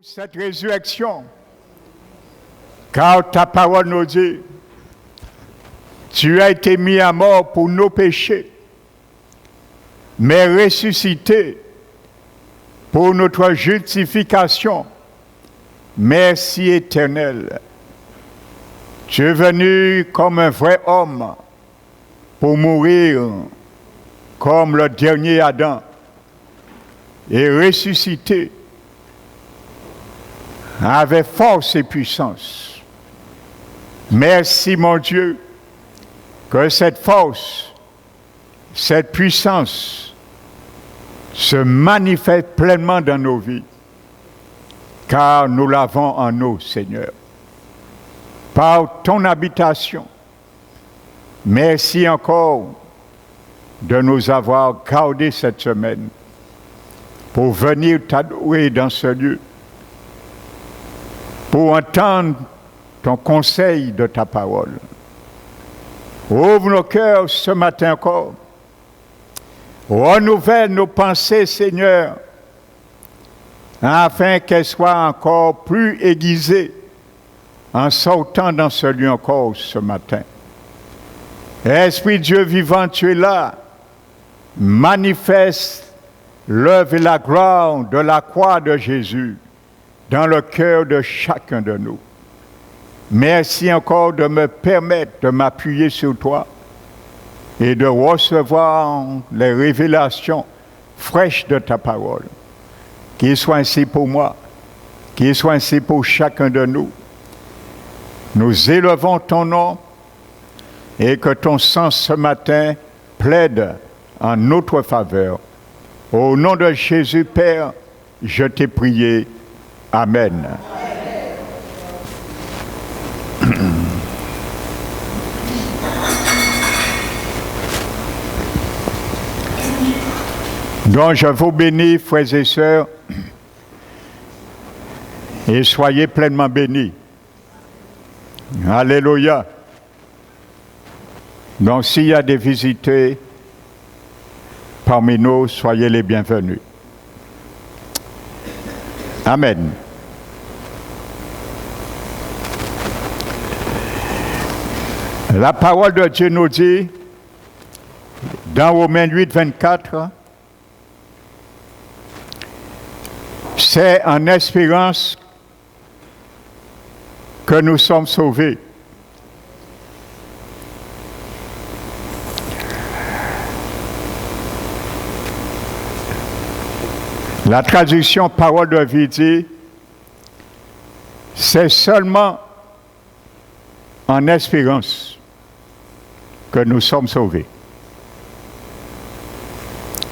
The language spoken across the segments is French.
Cette résurrection, car ta parole nous dit, tu as été mis à mort pour nos péchés, mais ressuscité pour notre justification. Merci éternel. Tu es venu comme un vrai homme pour mourir comme le dernier Adam et ressusciter avec force et puissance. Merci mon Dieu que cette force, cette puissance se manifeste pleinement dans nos vies, car nous l'avons en nous, Seigneur. Par ton habitation, merci encore de nous avoir gardés cette semaine pour venir t'adorer dans ce lieu, pour entendre ton conseil de ta parole. Ouvre nos cœurs ce matin encore. Renouvelle nos pensées, Seigneur, afin qu'elles soient encore plus aiguisées en sortant dans ce lieu encore ce matin. Esprit Dieu vivant, tu es là. Manifeste l'œuvre et la gloire de la croix de Jésus dans le cœur de chacun de nous. Merci encore de me permettre de m'appuyer sur toi et de recevoir les révélations fraîches de ta parole. Qu'il soit ainsi pour moi, qu'il soit ainsi pour chacun de nous. Nous élevons ton nom et que ton sang ce matin plaide en notre faveur. Au nom de Jésus, Père, je t'ai prié. Amen. Donc je vous bénis, frères et sœurs, et soyez pleinement bénis. Alléluia. Donc s'il y a des visiteurs parmi nous, soyez les bienvenus. Amen. La parole de Dieu nous dit, dans Romains 8, 24, c'est en espérance que nous sommes sauvés. La traduction parole de vie dit, c'est seulement en espérance que nous sommes sauvés.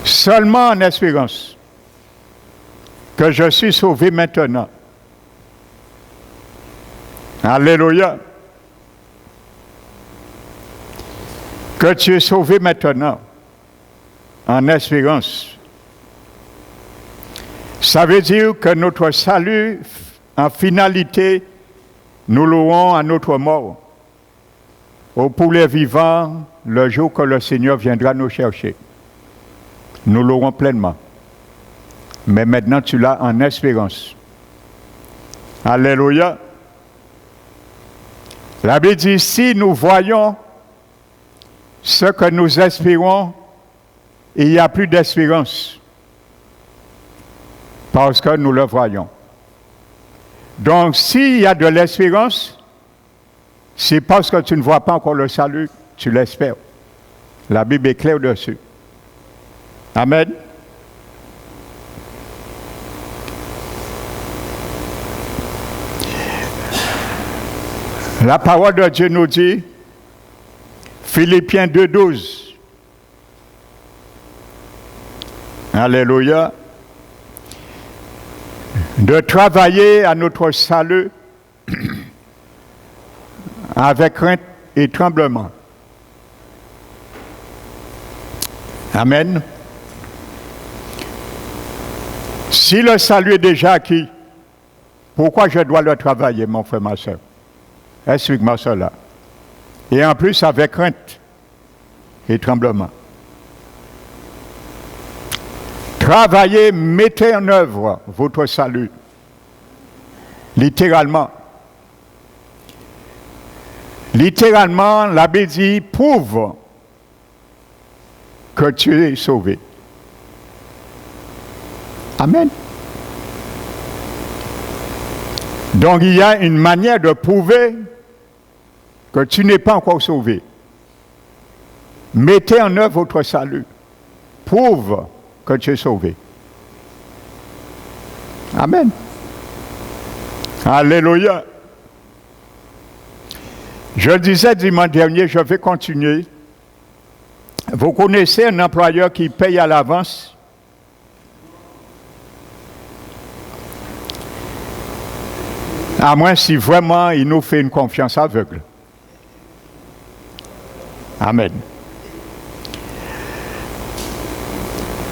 Seulement en espérance que je suis sauvé maintenant. Alléluia. Que tu es sauvé maintenant en espérance. Ça veut dire que notre salut, en finalité, nous louons à notre mort. Pour les vivants, le jour que le Seigneur viendra nous chercher. Nous louerons pleinement. Mais maintenant, tu l'as en espérance. Alléluia. La Bible dit, si nous voyons ce que nous espérons, il n'y a plus d'espérance. Parce que nous le voyons. Donc, s'il y a de l'espérance, c'est parce que tu ne vois pas encore le salut, tu l'espères. La Bible est claire dessus. Amen. La parole de Dieu nous dit, Philippiens 2,12. Alléluia. De travailler à notre salut avec crainte et tremblement. Amen. Si le salut est déjà acquis, pourquoi je dois le travailler, mon frère, ma soeur? Explique-moi cela. Et en plus avec crainte et tremblement. Travaillez, mettez en œuvre votre salut Littéralement. Littéralement, la Bible dit prouve que tu es sauvé. Amen. Donc il y a une manière de prouver que tu n'es pas encore sauvé. Mettez en œuvre votre salut. Prouve que tu es sauvé. Amen. Alléluia. Je disais dimanche dernier, je vais continuer. Vous connaissez un employeur qui paye à l'avance? À moins si vraiment il nous fait une confiance aveugle. Amen.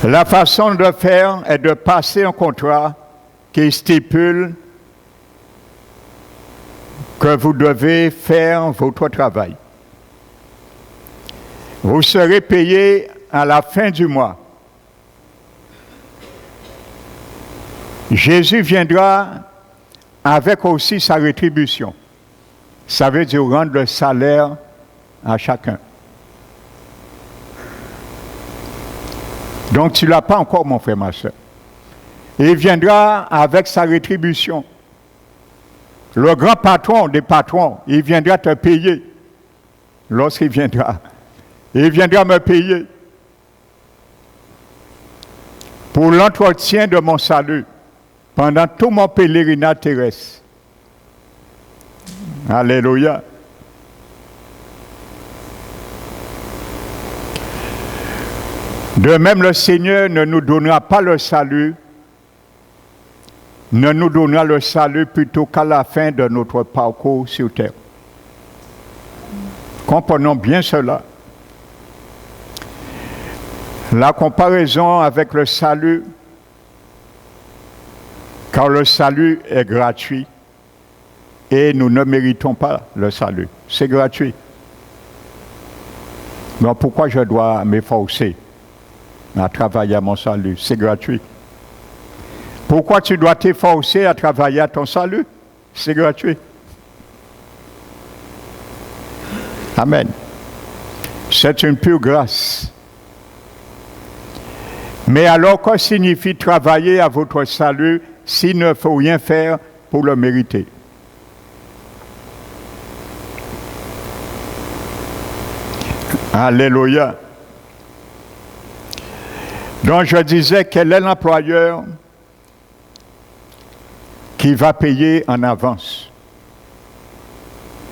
La façon de faire est de passer un contrat qui stipule que vous devez faire votre travail. Vous serez payé à la fin du mois. Jésus viendra avec aussi sa rétribution. Ça veut dire rendre le salaire à chacun. Donc tu ne l'as pas encore, mon frère, ma soeur. Il viendra avec sa rétribution. Le grand patron des patrons, il viendra te payer. Lorsqu'il viendra, il viendra me payer pour l'entretien de mon salut pendant tout mon pèlerinage terrestre. Alléluia. De même, le Seigneur ne nous donnera pas le salut, ne nous donnera le salut plutôt qu'à la fin de notre parcours sur terre. Comprenons bien cela. La comparaison avec le salut, car le salut est gratuit et nous ne méritons pas le salut. C'est gratuit. Donc pourquoi je dois m'efforcer à travailler à mon salut? C'est gratuit. Pourquoi tu dois t'efforcer à travailler à ton salut? C'est gratuit. Amen. C'est une pure grâce. Mais alors, que signifie travailler à votre salut s'il ne faut rien faire pour le mériter? Alléluia. Donc je disais, quel est l'employeur qui va payer en avance?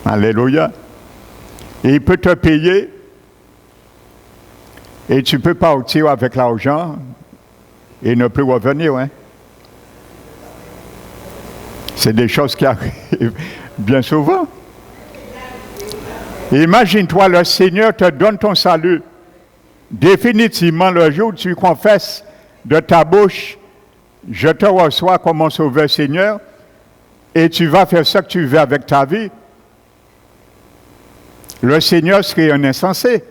Alléluia. Et il peut te payer et tu peux partir avec l'argent et ne plus revenir. Hein? C'est des choses qui arrivent bien souvent. Imagine-toi, le Seigneur te donne ton salut. Définitivement, le jour où tu confesses de ta bouche, je te reçois comme mon sauveur Seigneur, et tu vas faire ce que tu veux avec ta vie, le Seigneur serait un insensé.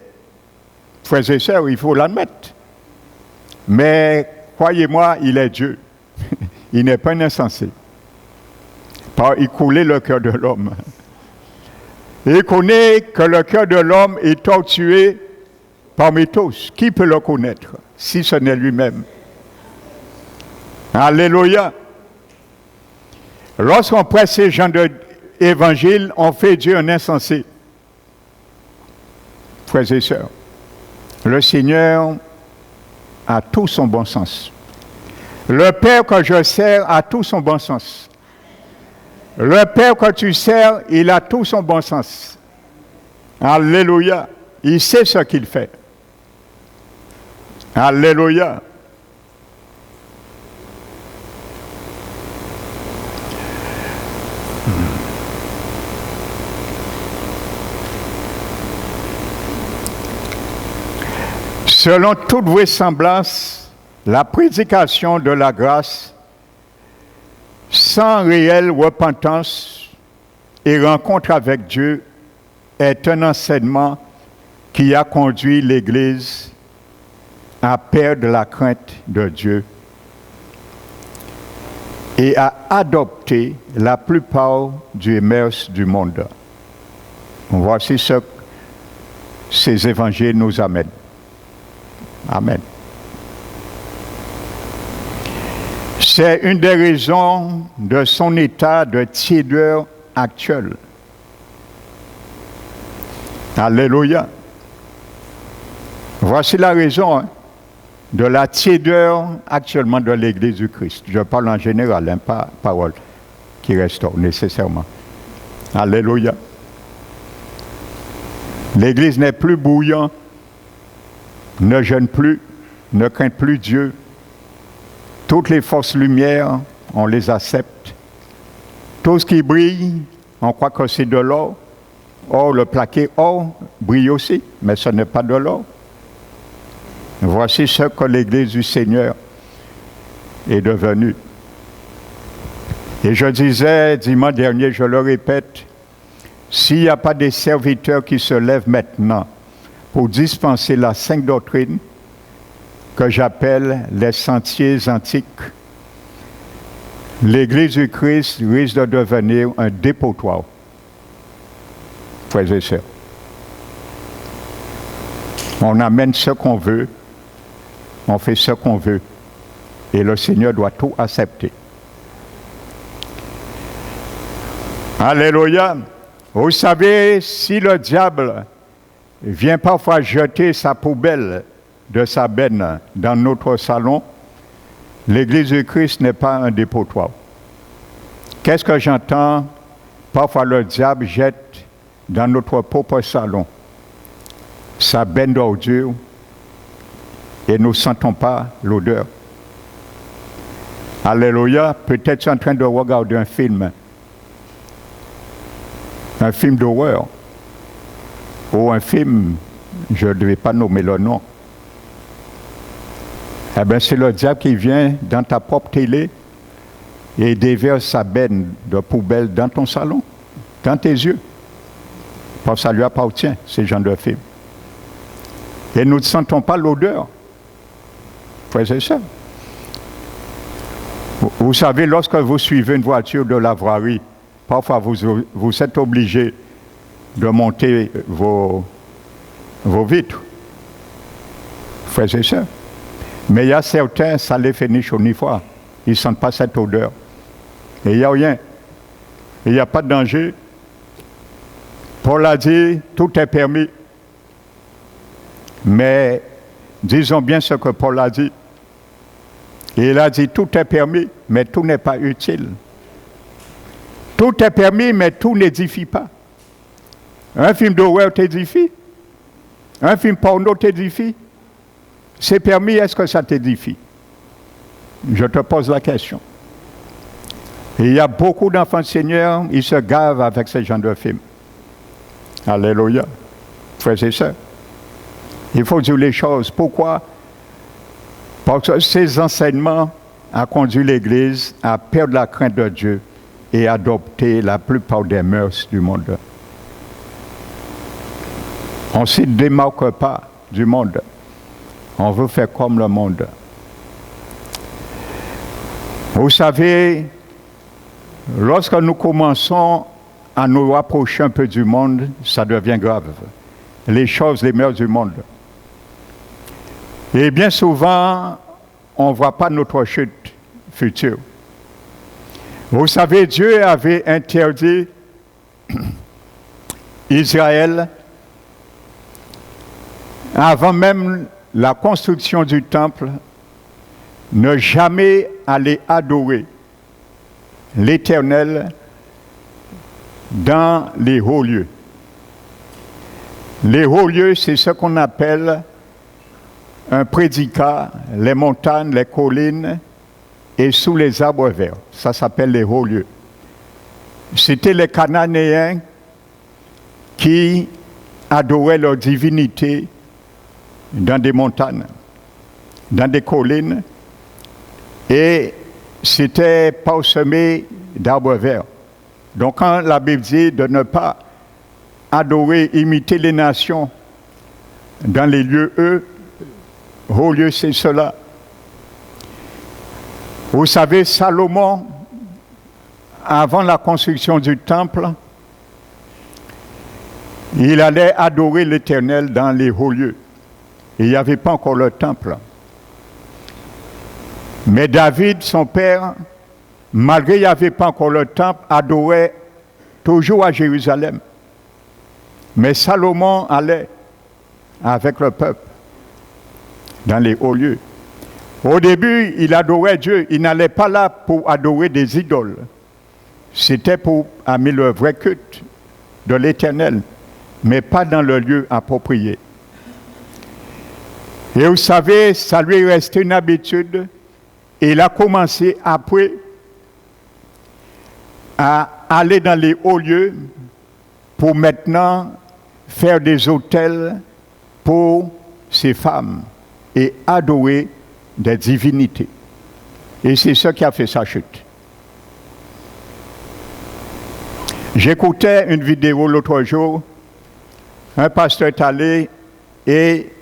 Frères et sœurs, il faut l'admettre. Mais croyez-moi, il est Dieu. Il n'est pas un insensé. Il connaît le cœur de l'homme. Il connaît que le cœur de l'homme est tortué parmi tous. Qui peut le connaître si ce n'est lui-même? Alléluia. Lorsqu'on prête ces gens de l'évangile, on fait Dieu un insensé. Frères et sœurs, le Seigneur a tout son bon sens. Le Père que je sers a tout son bon sens. Le Père que tu sers, il a tout son bon sens. Alléluia. Il sait ce qu'il fait. Alléluia. Selon toute vraisemblance, la prédication de la grâce, sans réelle repentance et rencontre avec Dieu, est un enseignement qui a conduit l'Église à perdre la crainte de Dieu et à adopter la plupart des mœurs du monde. Voici ce que ces évangiles nous amènent. Amen. C'est une des raisons de son état de tiédeur actuel. Alléluia. Voici la raison de la tiédeur actuellement de l'Église du Christ. Je parle en général, pas parole qui restaure nécessairement. Alléluia. L'Église n'est plus bouillante, ne jeûne plus, ne craint plus Dieu. Toutes les forces lumières, on les accepte. Tout ce qui brille, on croit que c'est de l'or. Or, le plaqué or brille aussi, mais ce n'est pas de l'or. Voici ce que l'Église du Seigneur est devenue. Et je disais dimanche dernier, je le répète, s'il n'y a pas des serviteurs qui se lèvent maintenant pour dispenser la sainte doctrine que j'appelle les sentiers antiques, l'Église du Christ risque de devenir un dépotoir. Frères et sœurs, on amène ce qu'on veut, on fait ce qu'on veut, et le Seigneur doit tout accepter. Alléluia. Vous savez, si le diable vient parfois jeter sa poubelle de sa benne dans notre salon, l'Église du Christ n'est pas un dépotoir. Qu'est-ce que j'entends? Parfois le diable jette dans notre propre salon sa benne d'ordure et nous ne sentons pas l'odeur. Alléluia. Peut-être tu es en train de regarder un film d'horreur, ou un film, je ne vais pas nommer le nom. Eh bien, c'est le diable qui vient dans ta propre télé et déverse sa benne de poubelle dans ton salon, dans tes yeux. Parce que ça lui appartient, ces genres de films. Et nous ne sentons pas l'odeur. Frères et sœurs. Vous savez, lorsque vous suivez une voiture de la voirie, parfois vous êtes obligé de monter vos vitres. Frères et sœurs. Mais il y a certains, ça les fait ni chaud ni froid. Ils ne sentent pas cette odeur. Et il n'y a rien. Il n'y a pas de danger. Paul a dit, tout est permis. Mais disons bien ce que Paul a dit. Il a dit, tout est permis, mais tout n'est pas utile. Tout est permis, mais tout n'édifie pas. Un film d'horreur t'édifie. Un film porno t'édifie. C'est permis, est-ce que ça t'édifie? Je te pose la question. Et il y a beaucoup d'enfants Seigneur, ils se gavent avec ce genre de films. Alléluia. Frères et sœurs. Il faut dire les choses. Pourquoi? Parce que ces enseignements ont conduit l'Église à perdre la crainte de Dieu et adopter la plupart des mœurs du monde. On ne se démarque pas du monde. On veut faire comme le monde. Vous savez, lorsque nous commençons à nous rapprocher un peu du monde, ça devient grave. Les choses, les mœurs du monde. Et bien souvent, on ne voit pas notre chute future. Vous savez, Dieu avait interdit Israël, avant même la construction du temple, ne jamais aller adorer l'Éternel dans les hauts lieux. Les hauts lieux, c'est ce qu'on appelle un prédicat, les montagnes, les collines et sous les arbres verts. Ça s'appelle les hauts lieux. C'était les Cananéens qui adoraient leur divinité dans des montagnes, dans des collines, et c'était parsemé d'arbres verts. Donc quand la Bible dit de ne pas adorer, imiter les nations dans les lieux, hauts lieux, c'est cela. Vous savez, Salomon, avant la construction du temple, il allait adorer l'Éternel dans les hauts lieux. Il n'y avait pas encore le temple. Mais David, son père, malgré qu'il n'y avait pas encore le temple, adorait toujours à Jérusalem. Mais Salomon allait avec le peuple dans les hauts lieux. Au début, il adorait Dieu. Il n'allait pas là pour adorer des idoles. C'était pour amener le vrai culte de l'Éternel, mais pas dans le lieu approprié. Et vous savez, ça lui est resté une habitude. Et il a commencé après à aller dans les hauts lieux pour maintenant faire des autels pour ses femmes et adorer des divinités. Et c'est ça qui a fait sa chute. J'écoutais une vidéo l'autre jour, un pasteur est allé et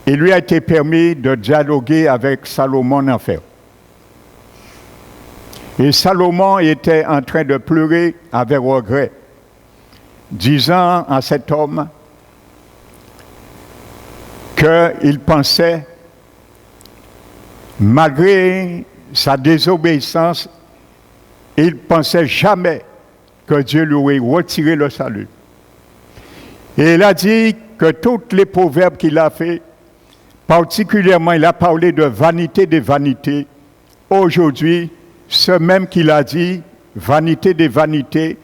il lui a été permis de dialoguer avec Salomon en enfer. Et Salomon était en train de pleurer avec regret, disant à cet homme qu'il pensait, malgré sa désobéissance, il ne pensait jamais que Dieu lui aurait retiré le salut. Et il a dit que tous les proverbes qu'il a fait, particulièrement il a parlé de vanité des vanités, aujourd'hui, ce même qu'il a dit, vanité des vanités,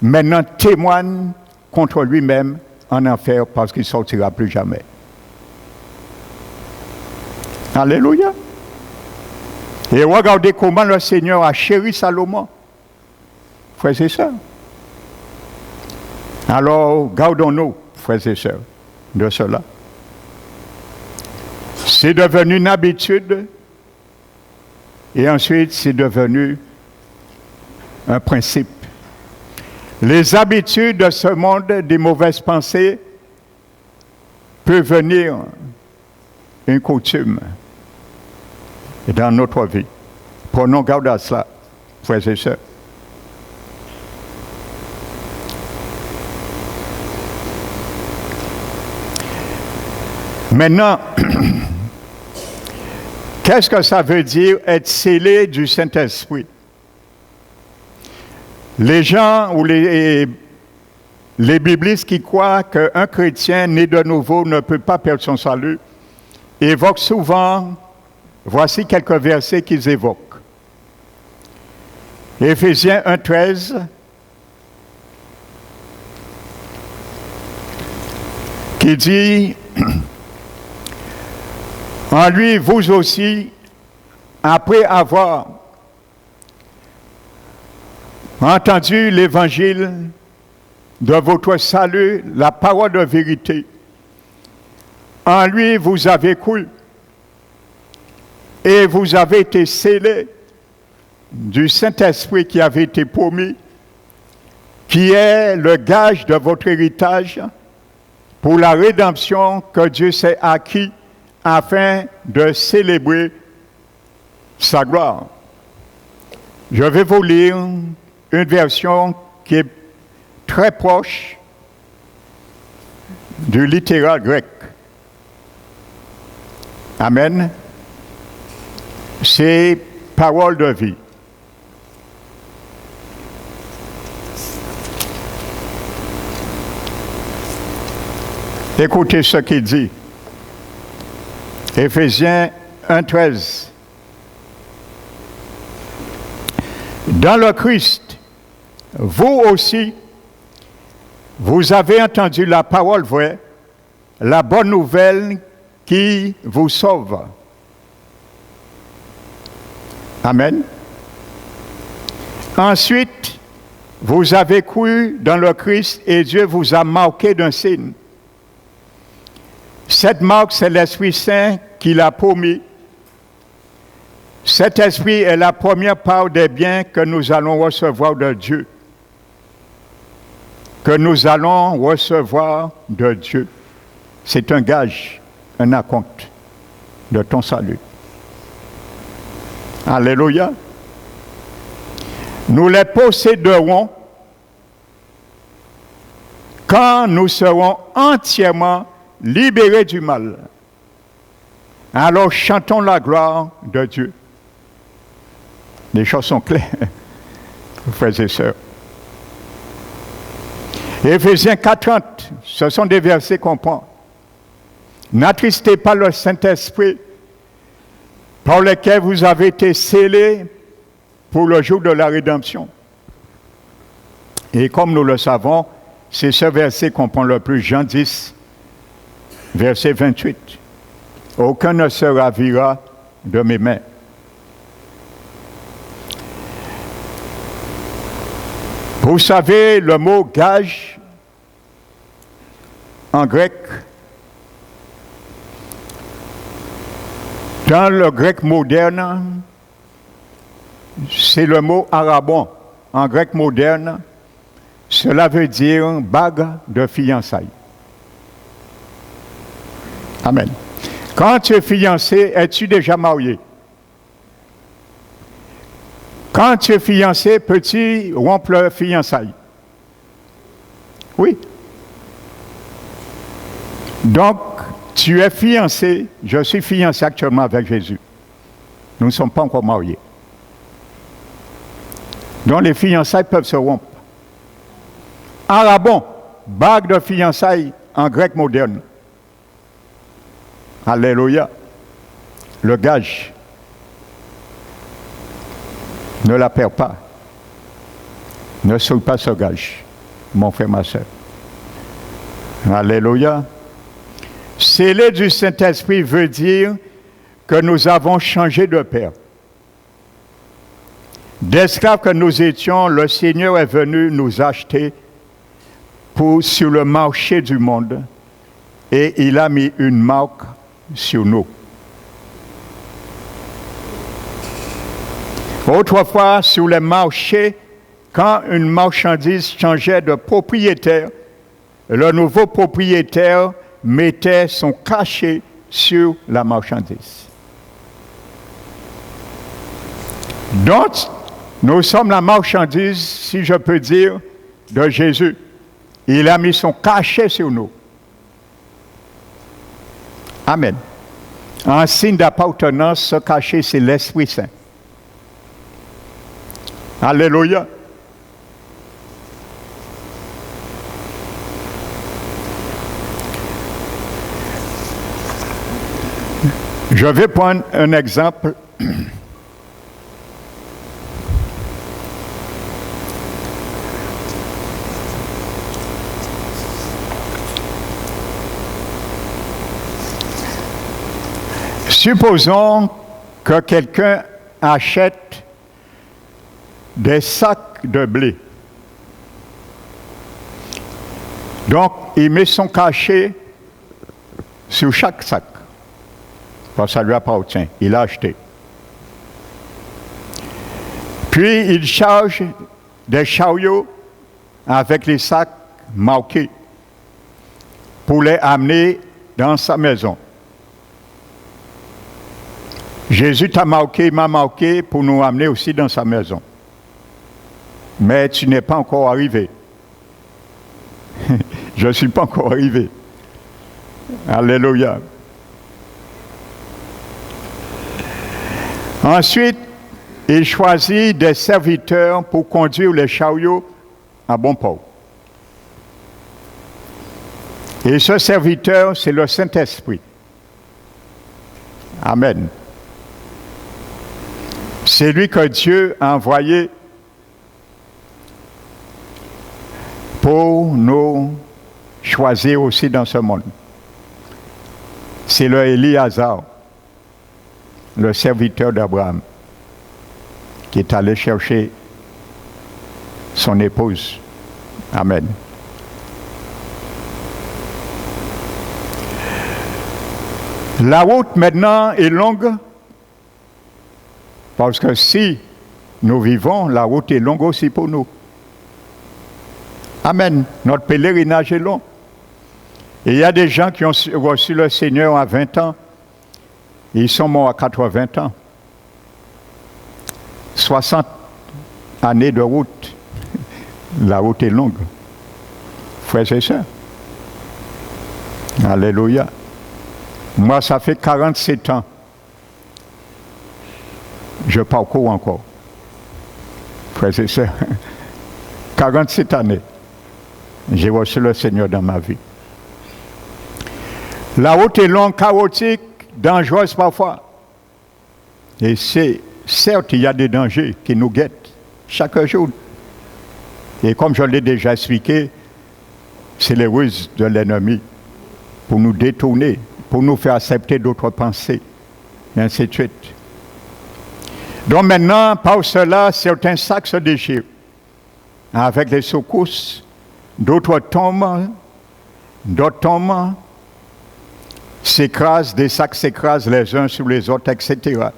maintenant témoigne contre lui-même en enfer parce qu'il ne sortira plus jamais. Alléluia. Et regardez comment le Seigneur a chéri Salomon. Frères et sœurs. Alors, gardons-nous, frères et sœurs, de cela. C'est devenu une habitude et ensuite c'est devenu un principe. Les habitudes de ce monde des mauvaises pensées peuvent venir une coutume dans notre vie. Prenons garde à cela, frères et sœurs. Maintenant, qu'est-ce que ça veut dire être scellé du Saint-Esprit? Les gens ou les biblistes qui croient qu'un chrétien né de nouveau ne peut pas perdre son salut évoquent souvent, voici quelques versets qu'ils évoquent. Éphésiens 1,13 qui dit « En lui, vous aussi, après avoir entendu l'évangile de votre salut, la parole de vérité, en lui vous avez cru et vous avez été scellés du Saint-Esprit qui avait été promis, qui est le gage de votre héritage pour la rédemption que Dieu s'est acquis afin de célébrer sa gloire. » Je vais vous lire une version qui est très proche du littéral grec. Amen. C'est parole de vie. Écoutez ce qu'il dit. Éphésiens 1,13. Dans le Christ, vous aussi, vous avez entendu la parole vraie, la bonne nouvelle qui vous sauve. Amen. Ensuite, vous avez cru dans le Christ et Dieu vous a marqué d'un signe. Cette marque, c'est l'Esprit Saint qu'il a promis. Cet Esprit est la première part des biens que nous allons recevoir de Dieu. Que nous allons recevoir de Dieu. C'est un gage, un acompte de ton salut. Alléluia. Nous les posséderons quand nous serons entièrement libérés du mal. Alors chantons la gloire de Dieu. Les choses sont claires, frères et sœurs. Éphésiens 4:30, ce sont des versets qu'on prend. N'attristez pas le Saint-Esprit par lequel vous avez été scellés pour le jour de la rédemption. Et comme nous le savons, c'est ce verset qu'on prend le plus, Jean 10, verset 28. Aucun ne se ravira de mes mains. Vous savez, le mot gage en grec, dans le grec moderne, c'est le mot arabon. En grec moderne, cela veut dire bague de fiançailles. Amen. Quand tu es fiancé, es-tu déjà marié? Quand tu es fiancé, peux-tu rompre le fiançailles? Oui. Donc, tu es fiancé, je suis fiancé actuellement avec Jésus. Nous ne sommes pas encore mariés. Donc, les fiançailles peuvent se rompre. Arabon, bague de fiançailles en grec moderne. Alléluia. Le gage. Ne la perds pas. Ne saute pas ce gage, mon frère, ma soeur. Alléluia. Scellé du Saint-Esprit veut dire que nous avons changé de père. D'esclaves que nous étions, le Seigneur est venu nous acheter sur le marché du monde et il a mis une marque sur nous. Autrefois, sur les marchés, quand une marchandise changeait de propriétaire, le nouveau propriétaire mettait son cachet sur la marchandise. Donc, nous sommes la marchandise, si je peux dire, de Jésus. Il a mis son cachet sur nous. Amen. En signe d'appartenance, ce cachet, c'est l'Esprit Saint. Alléluia. Je vais prendre un exemple. Supposons que quelqu'un achète des sacs de blé. Donc, il met son cachet sur chaque sac. Parce que ça lui appartient. Il a acheté. Puis, il charge des chariots avec les sacs marqués pour les amener dans sa maison. Jésus t'a marqué, m'a marqué pour nous amener aussi dans sa maison. Mais tu n'es pas encore arrivé. Je ne suis pas encore arrivé. Alléluia. Ensuite, il choisit des serviteurs pour conduire les chariots à bon port. Et ce serviteur, c'est le Saint-Esprit. Amen. C'est lui que Dieu a envoyé pour nous choisir aussi dans ce monde. C'est le Éliazar, le serviteur d'Abraham, qui est allé chercher son épouse. Amen. La route maintenant est longue, parce que si nous vivons, la route est longue aussi pour nous. Amen. Notre pèlerinage est long. Et il y a des gens qui ont reçu le Seigneur à 20 ans. Et ils sont morts à 80 ans. 60, années de route. La route est longue. Frères et sœurs. Alléluia. Moi, ça fait 47 ans. Je parcours encore. Frères et sœurs. 47 années. J'ai reçu le Seigneur dans ma vie. La route est longue, chaotique, dangereuse parfois. Et certes, il y a des dangers qui nous guettent chaque jour. Et comme je l'ai déjà expliqué, c'est les ruses de l'ennemi pour nous détourner, pour nous faire accepter d'autres pensées, et ainsi de suite. Donc maintenant, par cela, certains sacs se déchirent avec les secousses, d'autres tombent, s'écrasent, des sacs s'écrasent les uns sur les autres, etc.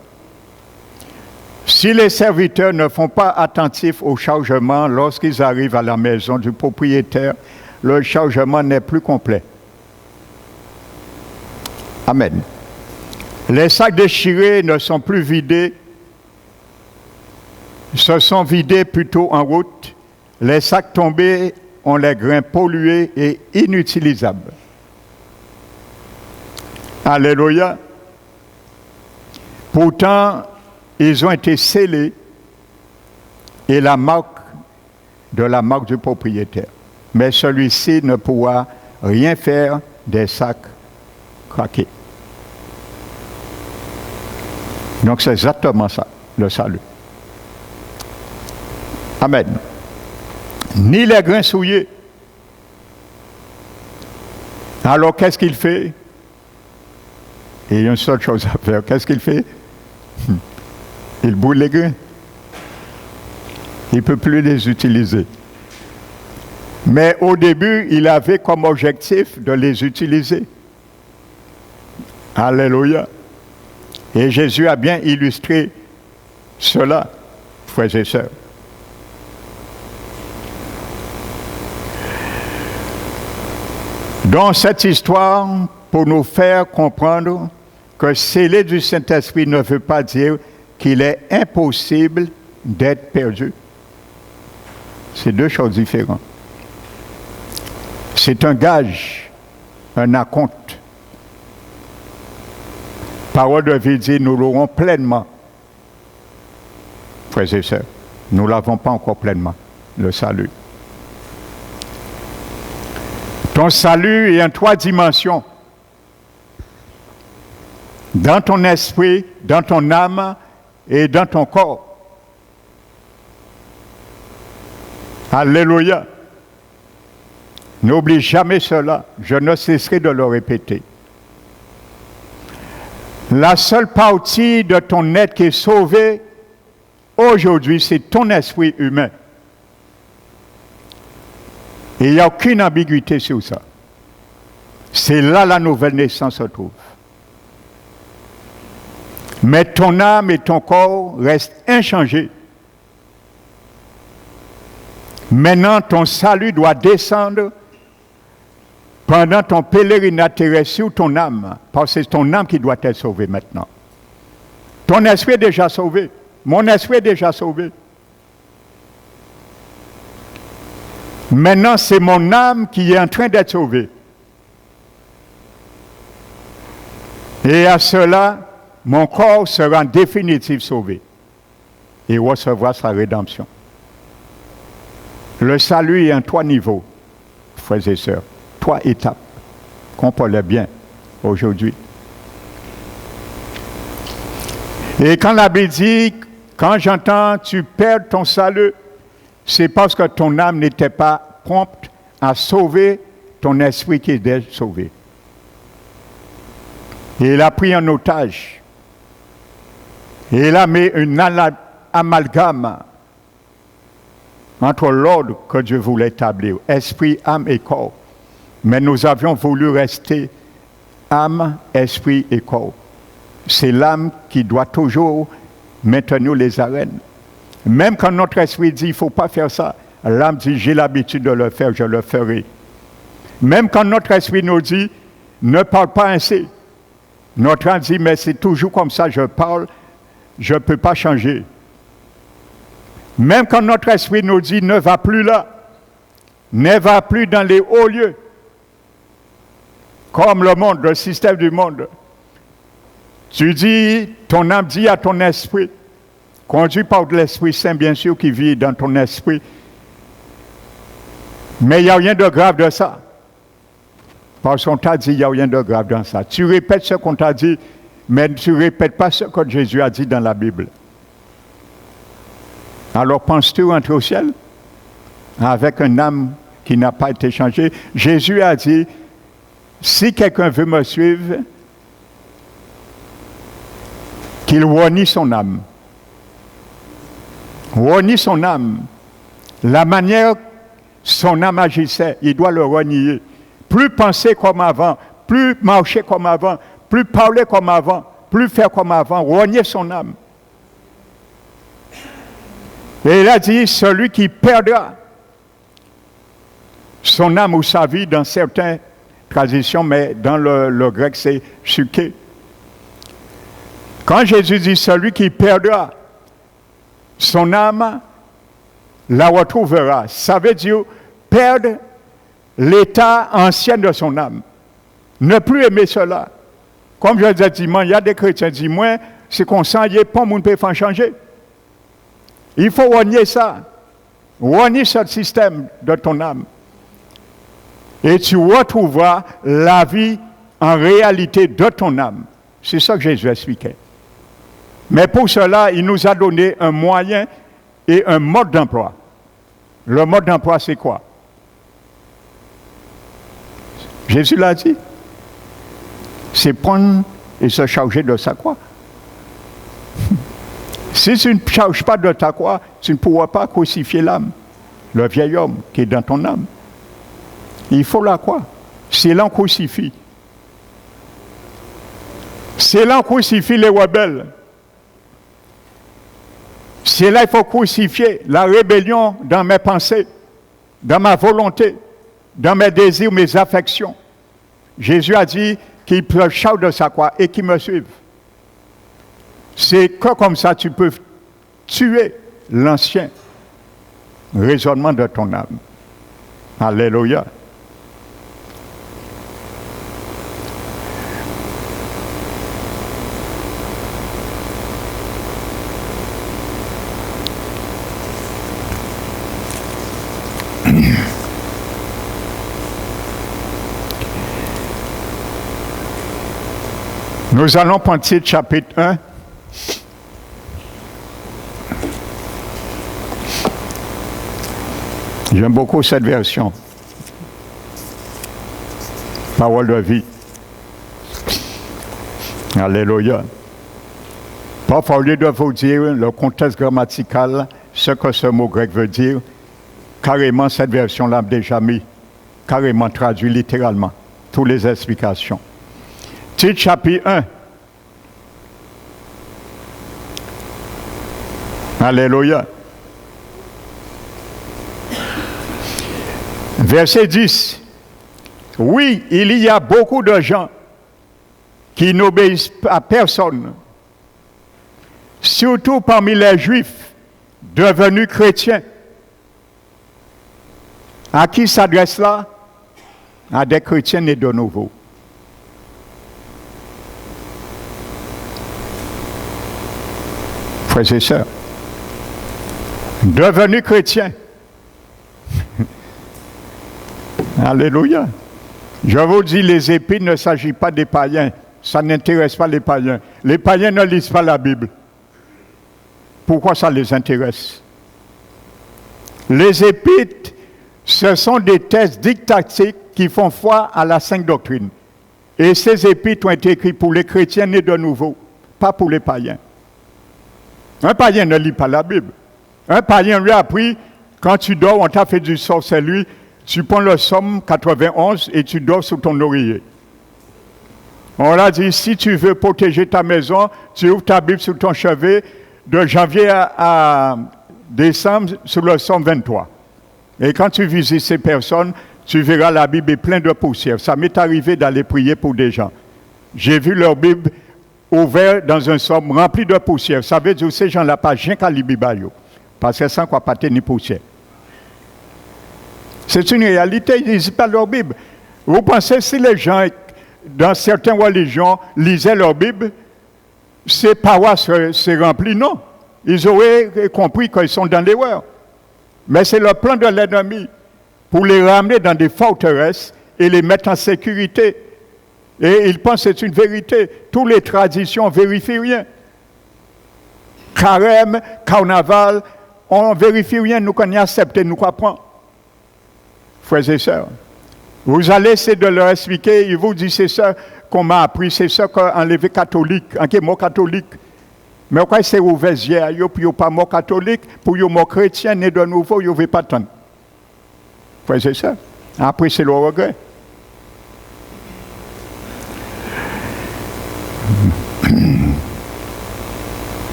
Si les serviteurs ne font pas attentifs au chargement lorsqu'ils arrivent à la maison du propriétaire, le chargement n'est plus complet. Amen. Les sacs déchirés ne sont plus vidés, se sont vidés plutôt en route. Les sacs tombés ont les grains pollués et inutilisables. Alléluia. Pourtant, ils ont été scellés et la marque du propriétaire. Mais celui-ci ne pourra rien faire des sacs craqués. Donc c'est exactement ça, le salut. Amen. Ni les grains souillés. Alors qu'est-ce qu'il fait? Il y a une seule chose à faire. Qu'est-ce qu'il fait? Il brûle les grains. Il ne peut plus les utiliser. Mais au début, il avait comme objectif de les utiliser. Alléluia. Et Jésus a bien illustré cela, frères et sœurs. Dans cette histoire, pour nous faire comprendre que scellé du Saint-Esprit ne veut pas dire qu'il est impossible d'être perdu. C'est deux choses différentes. C'est un gage, un acompte. Parole de vie dit, nous l'aurons pleinement. Frères et sœurs, nous ne l'avons pas encore pleinement, le salut. Ton salut est en 3 dimensions. Dans ton esprit, dans ton âme et dans ton corps. Alléluia. N'oublie jamais cela. Je ne cesserai de le répéter. La seule partie de ton être qui est sauvée aujourd'hui, c'est ton esprit humain. Et il n'y a aucune ambiguïté sur ça. C'est là la nouvelle naissance se trouve. Mais ton âme et ton corps restent inchangés. Maintenant, ton salut doit descendre pendant ton pèlerinage terrestre sur ton âme, parce que c'est ton âme qui doit être sauvée maintenant. Ton esprit est déjà sauvé. Mon esprit est déjà sauvé. Maintenant, c'est mon âme qui est en train d'être sauvée. Et à cela, mon corps sera en définitive sauvé et recevra sa rédemption. Le salut est en 3 niveaux, frères et sœurs, 3 étapes. Comprenez bien aujourd'hui. Et quand la Bible dit, quand j'entends tu perds ton salut, c'est parce que ton âme n'était pas prompte à sauver ton esprit qui est déjà sauvé. Et il a pris en otage. Et il a mis une amalgame entre l'ordre que Dieu voulait établir, esprit, âme et corps. Mais nous avions voulu rester âme, esprit et corps. C'est l'âme qui doit toujours maintenir les arènes. Même quand notre esprit dit, il ne faut pas faire ça, l'âme dit, j'ai l'habitude de le faire, je le ferai. Même quand notre esprit nous dit, ne parle pas ainsi, notre âme dit, mais c'est toujours comme ça, je parle, je ne peux pas changer. Même quand notre esprit nous dit ne va plus là, ne va plus dans les hauts lieux, comme le monde, le système du monde. Tu dis, ton âme dit à ton esprit, conduit par l'Esprit Saint, bien sûr, qui vit dans ton esprit. Mais il n'y a rien de grave de ça. Parce qu'on t'a dit, il n'y a rien de grave dans ça. Tu répètes ce qu'on t'a dit, mais tu ne répètes pas ce que Jésus a dit dans la Bible. Alors penses-tu rentrer au ciel avec une âme qui n'a pas été changée? Jésus a dit, si quelqu'un veut me suivre, qu'il renie son âme. Renie son âme. La manière son âme agissait, il doit le renier. Plus penser comme avant, plus marcher comme avant, plus parler comme avant, plus faire comme avant, renier son âme. Et il a dit, celui qui perdra son âme ou sa vie dans certaines traditions, mais dans le grec c'est psyché. Quand Jésus dit, celui qui perdra son âme, la retrouvera. Ça veut dire perdre l'état ancien de son âme. Ne plus aimer cela. Comme je disais dimanche, il y a des chrétiens qui disent, moi, c'est qu'on sent, il n'y a pas de peut faire changer. Il faut renier ça. Renier ce système de ton âme. Et tu retrouveras la vie en réalité de ton âme. C'est ça que Jésus expliquait. Mais pour cela, il nous a donné un moyen et un mode d'emploi. Le mode d'emploi, c'est quoi? Jésus l'a dit. C'est prendre et se charger de sa croix. Si tu ne charges pas de ta croix, tu ne pourras pas crucifier l'âme, le vieil homme qui est dans ton âme. Il faut la croix. C'est là qu'on crucifie. C'est là qu'on crucifie les rebelles. C'est là qu'il faut crucifier la rébellion dans mes pensées, dans ma volonté, dans mes désirs, mes affections. Jésus a dit qu'il peut charger de sa croix et qu'il me suive. C'est que comme ça tu peux tuer l'ancien raisonnement de ton âme. Alléluia. Nous allons prendre Tite chapitre 1. J'aime beaucoup cette version. Parole de vie. Alléluia. Parfois, au lieu de vous dire le contexte grammatical, ce que ce mot grec veut dire, carrément, cette version l'a déjà mis, carrément traduit littéralement, toutes les explications. Tite chapitre 1. Alléluia. Verset 10. Oui, il y a beaucoup de gens qui n'obéissent à personne, surtout parmi les Juifs devenus chrétiens. À qui s'adresse là? À des chrétiens nés de nouveau. Frères et sœurs, devenus chrétiens. Alléluia. Je vous dis, les épîtres ne s'agit pas des païens. Ça n'intéresse pas les païens. Les païens ne lisent pas la Bible. Pourquoi ça les intéresse? Les épîtres, ce sont des textes didactiques qui font foi à la sainte doctrine. Et ces épîtres ont été écrits pour les chrétiens nés de nouveau, pas pour les païens. Un païen ne lit pas la Bible. Un païen lui a appris, quand tu dors, on t'a fait du sorcellerie, tu prends le psaume 91 et tu dors sous ton oreiller. On l'a dit, si tu veux protéger ta maison, tu ouvres ta Bible sur ton chevet de janvier à décembre sur le psaume 23. Et quand tu visites ces personnes, tu verras la Bible est pleine de poussière. Ça m'est arrivé d'aller prier pour des gens. J'ai vu leur Bible ouverte dans un psaume rempli de poussière. Ça veut dire que ces gens-là pas rien qu'à lire. parce que sans quoi pas ni poussière. C'est une réalité, ils ne lisent pas leur Bible. Vous pensez si les gens, dans certaines religions, lisaient leur Bible, ces parois se remplissent? Non. Ils auraient compris qu'ils sont dans l'erreur. Mais c'est le plan de l'ennemi pour les ramener dans des forteresses et les mettre en sécurité. Et ils pensent que c'est une vérité. Toutes les traditions ne vérifient rien. Carême, carnaval, on ne vérifie rien, nous qu'on y accepte, nous qu'on prend. Frères et sœurs, vous allez essayer de leur expliquer, ils vous disent c'est ça qu'on m'a appris, c'est ça qu'on a enlevé catholique, en qui est mot catholique. Mais pourquoi c'est ouvert hier, puis pas mot catholique, pour les mots chrétiens, né de nouveau, ils ne veulent pas tant. Frères et sœurs, après c'est le regret.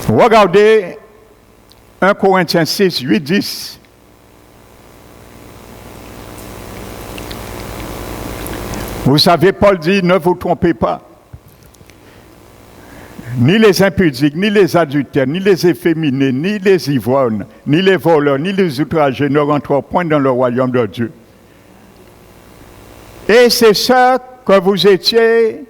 Regardez 1 Corinthiens 6, 8, 10. Vous savez, Paul dit, ne vous trompez pas. Ni les impudiques, ni les adultères, ni les efféminés, ni les ivrognes, ni les voleurs, ni les outragés ne rentreront point dans le royaume de Dieu. Et c'est ça que vous étiez,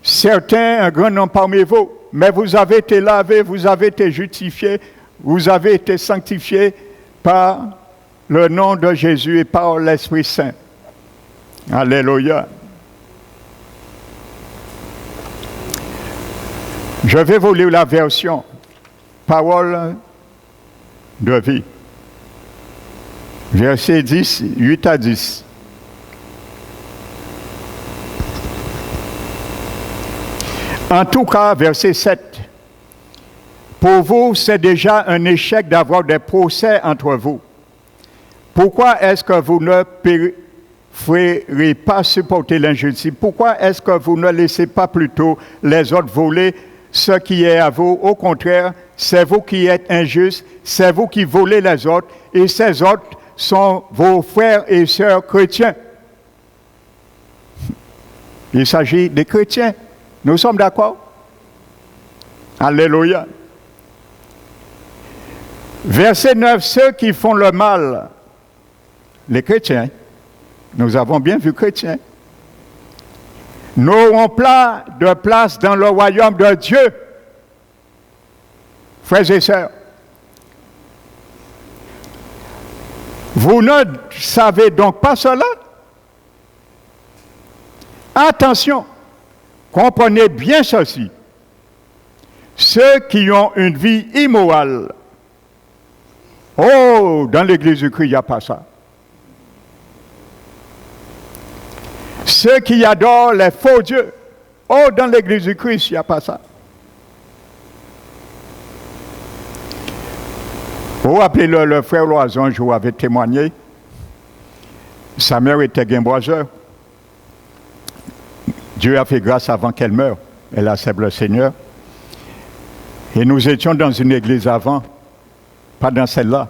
certains, un grand nombre parmi vous, mais vous avez été lavés, vous avez été justifiés, vous avez été sanctifiés par le nom de Jésus et par l'Esprit Saint. Alléluia. Je vais vous lire la version Parole de vie. Verset 10, 8 à 10. En tout cas, verset 7. Pour vous, c'est déjà un échec d'avoir des procès entre vous. Pourquoi est-ce que vous ne ferez pas supporter l'injustice? Pourquoi est-ce que vous ne laissez pas plutôt les autres voler ce qui est à vous? Au contraire, c'est vous qui êtes injustes, c'est vous qui volez les autres, et ces autres sont vos frères et sœurs chrétiens. Il s'agit des chrétiens. Nous sommes d'accord? Alléluia. Verset 9, ceux qui font le mal, les chrétiens, nous avons bien vu chrétiens, n'auront pas de place dans le royaume de Dieu. Frères et sœurs, vous ne savez donc pas cela? Attention, comprenez bien ceci. Ceux qui ont une vie immorale, oh, dans l'Église du Christ, il n'y a pas ça. Ceux qui adorent les faux dieux, oh, dans l'Église du Christ, il n'y a pas ça. Vous vous rappelez le frère Loison, je vous avais témoigné, sa mère était guimboiseur. Dieu a fait grâce avant qu'elle meure. Elle accepte le Seigneur. Et nous étions dans une église avant, pas dans celle-là.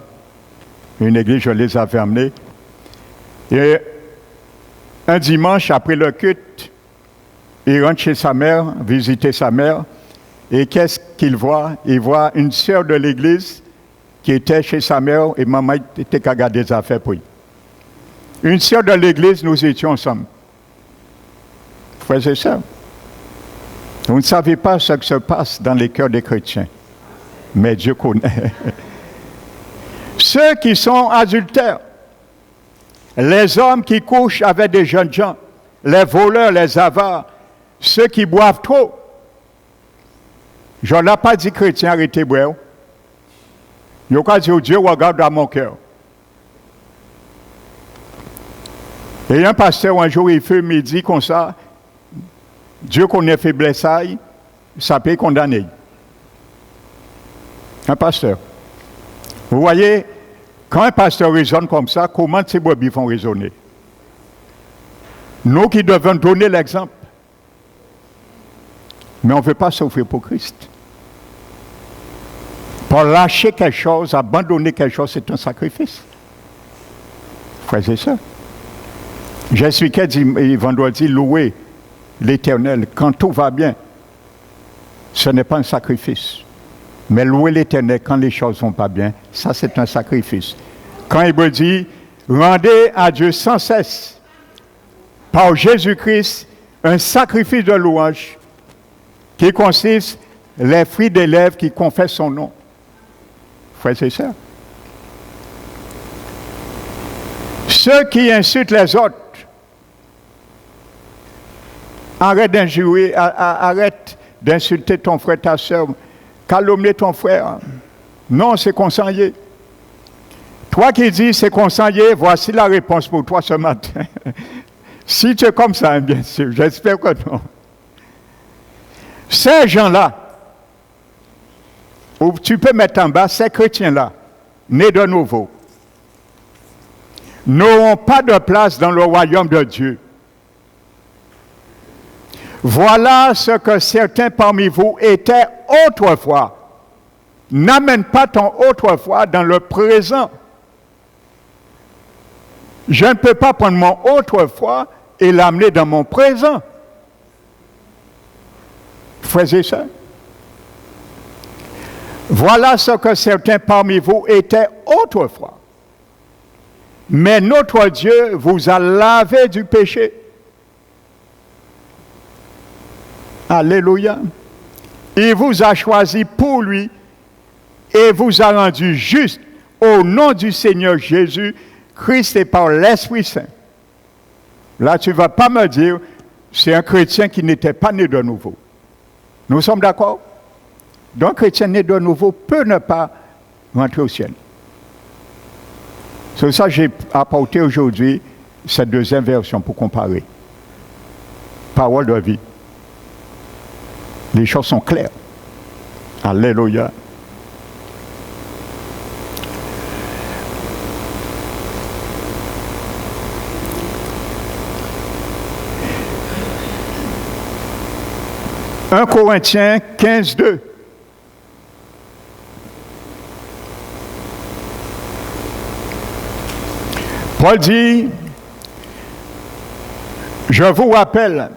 Une église, je les avais amenés. Et un dimanche, après le culte, il rentre chez sa mère, visiter sa mère. Et qu'est-ce qu'il voit? Il voit une sœur de l'église qui était chez sa mère et maman était qu'à garder des affaires pour lui. Une sœur de l'église, nous étions ensemble. Frères et sœurs, vous ne savez pas ce qui se passe dans les cœurs des chrétiens, mais Dieu connaît. Ceux qui sont adultères, les hommes qui couchent avec des jeunes gens, les voleurs, les avares, ceux qui boivent trop. Je n'ai pas dit chrétien, arrêtez de boire. Je n'ai pas dit Dieu regarde dans mon cœur. Et un pasteur, un jour, il fait midi comme ça. Dieu connaît faiblesse, ça peut condamner. Un pasteur. Vous voyez, quand un pasteur raisonne comme ça, comment ces brebis font raisonner? Nous qui devons donner l'exemple. Mais on ne veut pas souffrir pour Christ. Pour lâcher quelque chose, abandonner quelque chose, c'est un sacrifice. Frères et sœurs. J'expliquais vendredi, louer l'Éternel quand tout va bien. Ce n'est pas un sacrifice. Mais louer l'Éternel quand les choses ne vont pas bien, ça c'est un sacrifice. Quand il me dit, rendez à Dieu sans cesse, par Jésus-Christ, un sacrifice de louange qui consiste les fruits des lèvres qui confessent son nom. Frères et sœurs. Ceux qui insultent les autres, arrête d'injurer, arrête d'insulter ton frère, ta soeur, calomnier ton frère. Non, c'est consangué. Toi qui dis c'est consangué, voici la réponse pour toi ce matin. Si tu es comme ça, bien sûr, j'espère que non. Ces gens-là, ou tu peux mettre en bas, ces chrétiens-là, nés de nouveau, n'auront pas de place dans le royaume de Dieu. Voilà ce que certains parmi vous étaient autrefois. N'amène pas ton autrefois dans le présent. Je ne peux pas prendre mon autrefois et l'amener dans mon présent. Frères et sœurs. Voilà ce que certains parmi vous étaient autrefois. Mais notre Dieu vous a lavé du péché. Alléluia. Il vous a choisi pour lui et vous a rendu juste au nom du Seigneur Jésus, Christ et par l'Esprit Saint. Là, tu ne vas pas me dire, c'est un chrétien qui n'était pas né de nouveau. Nous sommes d'accord? Donc, un chrétien né de nouveau peut ne pas rentrer au ciel. C'est pour ça que j'ai apporté aujourd'hui cette deuxième version pour comparer. Parole de vie. Les choses sont claires. Alléluia. « 1 Corinthiens 15, 2. Paul dit, je vous rappelle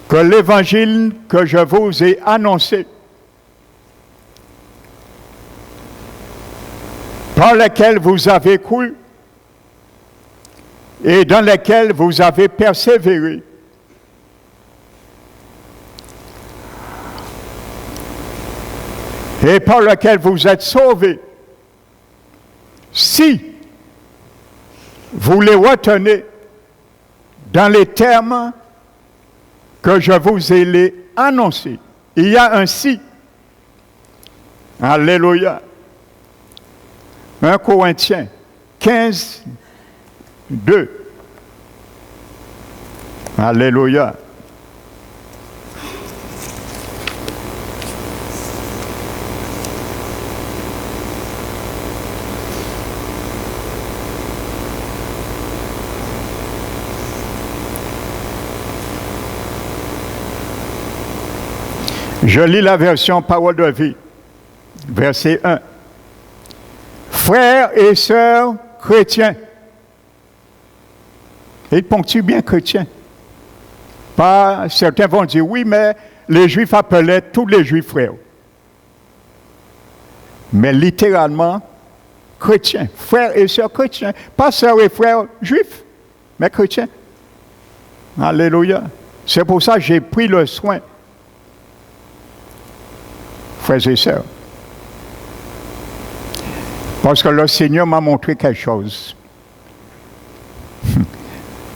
que l'évangile que je vous ai annoncé, par lequel vous avez cru et dans lequel vous avez persévéré, et par lequel vous êtes sauvés, si vous les retenez dans les termes que je vous ai annoncés. Il y a un si. Alléluia. 1 Corinthiens 15, 2. Alléluia. Je lis la version Parole de vie, verset 1. Frères et sœurs chrétiens. Il ponctue bien chrétien. Pas, certains vont dire oui, mais les Juifs appelaient tous les Juifs frères. Mais littéralement, chrétiens. Frères et sœurs chrétiens. Pas sœurs et frères juifs, mais chrétiens. Alléluia. C'est pour ça que j'ai pris le soin. Frères et sœurs. Parce que le Seigneur m'a montré quelque chose.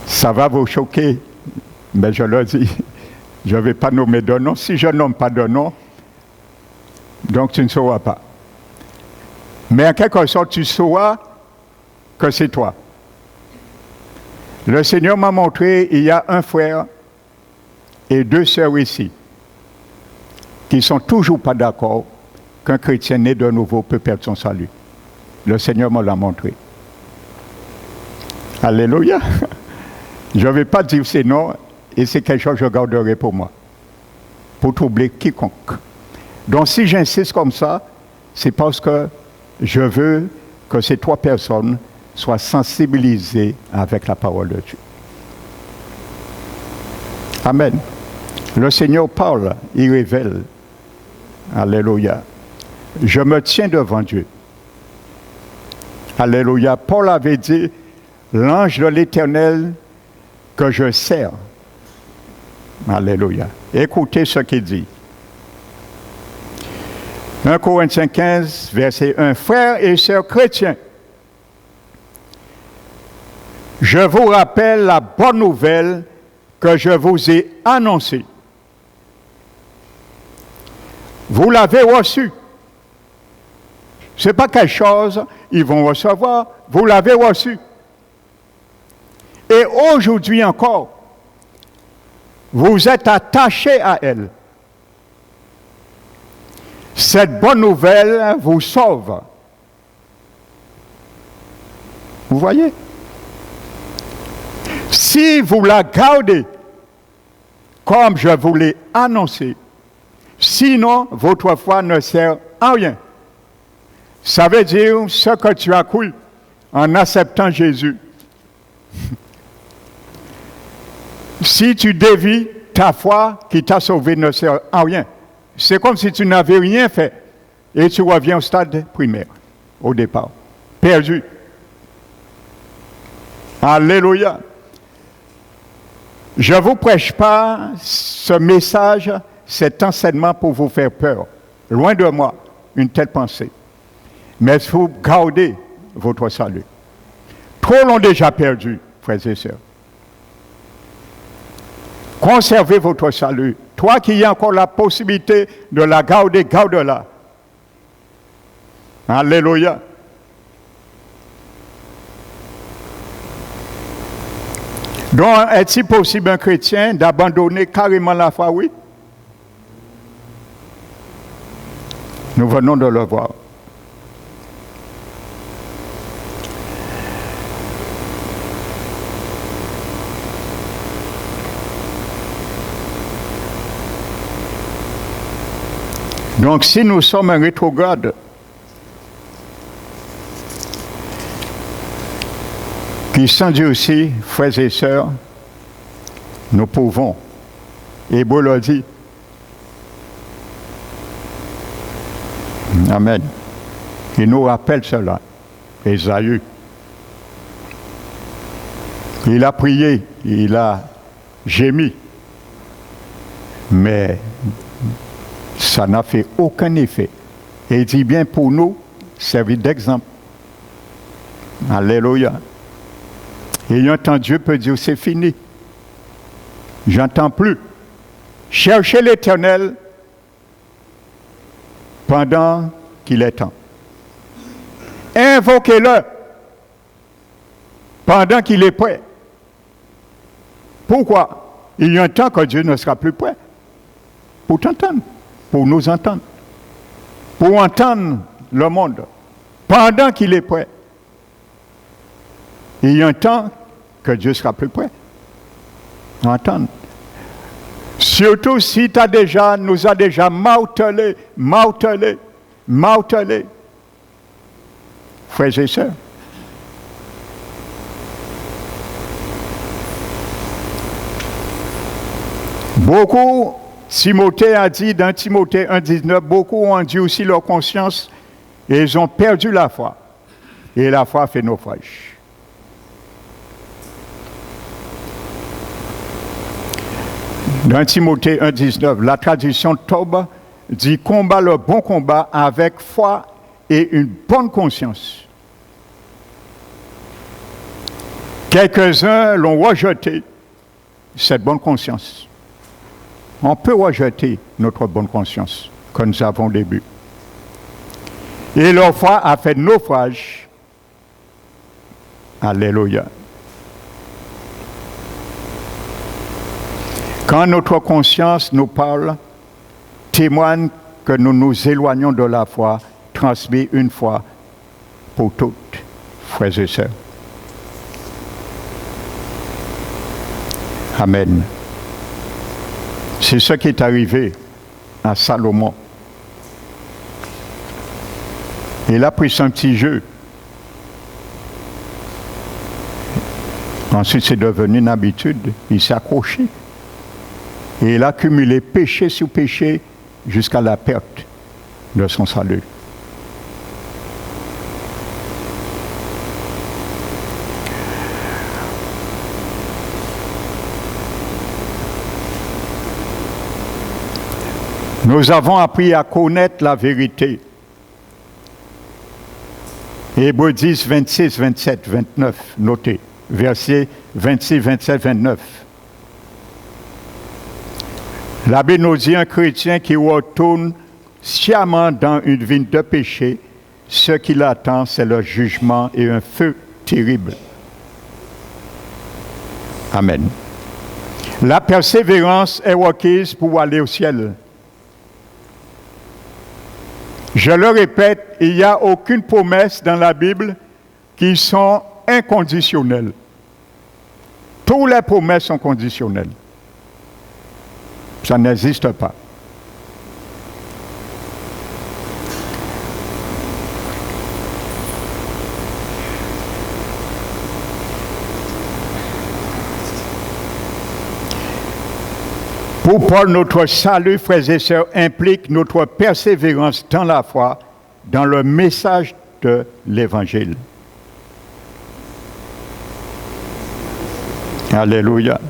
Ça va vous choquer, mais je le dis. Je ne vais pas nommer de nom. Si je ne nomme pas de nom, donc tu ne sauras pas. Mais en quelque sorte, tu sauras que c'est toi. Le Seigneur m'a montré, il y a un frère et deux sœurs ici qui ne sont toujours pas d'accord qu'un chrétien né de nouveau peut perdre son salut. Le Seigneur me l'a montré. Alléluia. Je ne vais pas dire ces noms et c'est quelque chose que je garderai pour moi. Pour troubler quiconque. Donc si j'insiste comme ça, c'est parce que je veux que ces trois personnes soient sensibilisées avec la parole de Dieu. Amen. Le Seigneur parle, il révèle. Alléluia. Je me tiens devant Dieu. Alléluia. Paul avait dit, l'ange de l'Éternel que je sers. Alléluia. Écoutez ce qu'il dit. 1 Corinthiens 15, verset 1. Frères et sœurs chrétiens, je vous rappelle la bonne nouvelle que je vous ai annoncée. Vous l'avez reçue. Ce n'est pas quelque chose qu'ils vont recevoir, vous l'avez reçue. Et aujourd'hui encore, vous êtes attachés à elle. Cette bonne nouvelle vous sauve. Vous voyez? Si vous la gardez comme je vous l'ai annoncé, sinon votre foi ne sert à rien. Ça veut dire ce que tu as cru en acceptant Jésus. Si tu dévies, ta foi qui t'a sauvé ne sert à rien. C'est comme si tu n'avais rien fait et tu reviens au stade primaire, au départ. Perdu. Alléluia. Je ne vous prêche pas ce message, cet enseignement pour vous faire peur. Loin de moi, une telle pensée. Mais il faut garder votre salut. Trop l'ont déjà perdu, frères et sœurs. Conservez votre salut. Toi qui as encore la possibilité de la garder, garde-la. Alléluia. Donc, est-il possible un chrétien d'abandonner carrément la foi? Oui. Nous venons de le voir. Donc, si nous sommes un rétrograde qui s'endurcit, frères et sœurs, nous pouvons, Hébreu le dit, amen, il nous rappelle cela, Ésaü. Il a prié, il a gémi, mais ça n'a fait aucun effet. Et il dit bien pour nous, servir d'exemple. Alléluia. Et un temps, Dieu peut dire, c'est fini. J'entends plus. Cherchez l'Éternel pendant qu'il est temps. Invoquez-le pendant qu'il est prêt. Pourquoi? Il y a un temps que Dieu ne sera plus prêt pour t'entendre, pour nous entendre, pour entendre le monde, pendant qu'il est prêt. Il y a un temps que Dieu sera plus prêt à entendre. Surtout si nous a déjà martelé. Frères et sœurs. Beaucoup, Timothée a dit dans Timothée 1,19, beaucoup ont endurci leur conscience et ils ont perdu la foi. Et la foi fait naufrage. Dans Timothée 1,19, la traduction Tob dit « Combat le bon combat avec foi et une bonne conscience ». Quelques-uns l'ont rejeté, cette bonne conscience. On peut rejeter notre bonne conscience que nous avons au début. Et leur foi a fait naufrage. Alléluia. Quand notre conscience nous parle, témoigne que nous nous éloignons de la foi, transmet une fois pour toutes, frères et sœurs. Amen. C'est ce qui est arrivé à Salomon. Il a pris son petit jeu. Ensuite, c'est devenu une habitude. Il s'est accroché. Et il a cumulé péché sur péché jusqu'à la perte de son salut. Nous avons appris à connaître la vérité. Hébreux 10, 26, 27, 29, notez, versets 26, 27, 29. La Bible nous dit un chrétien qui retourne sciemment dans une vie de péché, ce qui l'attend, c'est le jugement et un feu terrible. Amen. La persévérance est requise pour aller au ciel. Je le répète, il n'y a aucune promesse dans la Bible qui sont inconditionnelles. Toutes les promesses sont conditionnelles. Ça n'existe pas. Pour Paul, notre salut, frères et sœurs, implique notre persévérance dans la foi, dans le message de l'Évangile. Alléluia.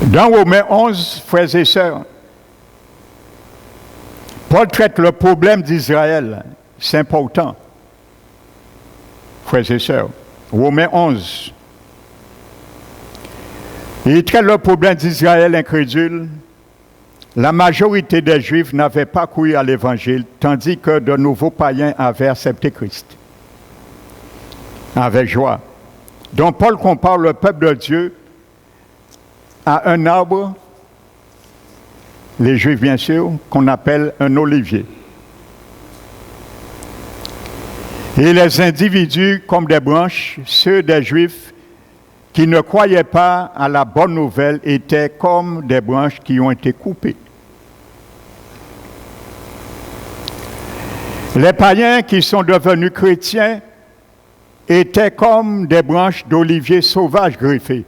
Dans Romains 11, frères et sœurs, Paul traite le problème d'Israël. C'est important. Frères et sœurs, Romains 11. Il traite le problème d'Israël incrédule. La majorité des Juifs n'avaient pas cru à l'Évangile, tandis que de nouveaux païens avaient accepté Christ. Avec joie. Donc Paul compare le peuple de Dieu à un arbre, les Juifs bien sûr, qu'on appelle un olivier. Et les individus comme des branches, ceux des Juifs qui ne croyaient pas à la bonne nouvelle, étaient comme des branches qui ont été coupées. Les païens qui sont devenus chrétiens étaient comme des branches d'olivier sauvages greffées,